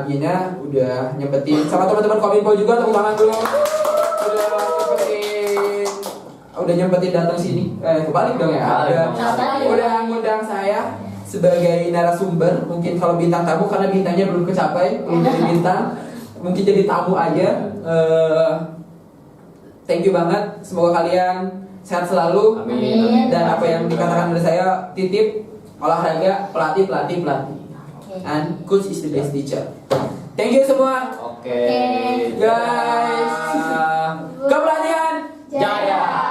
Speaker 3: Gina udah nyempetin sama teman-teman Kominfo juga, tepuk tangan dulu. Udah nyempetin datang sini. Kebalik dong ya. Udah ngundang saya sebagai narasumber. Mungkin kalau bintang tamu karena bintangnya belum kecapai, belum jadi bintang. Mungkin jadi tamu aja. Thank you banget. Semoga kalian sehat selalu.
Speaker 2: Amin.
Speaker 3: Dan apa yang dikatakan oleh saya, titip olahraga, pelatih. And coach is the best teacher. Thank you semua.
Speaker 2: Oke.
Speaker 3: Guys. Kepelatihan
Speaker 1: Jaya.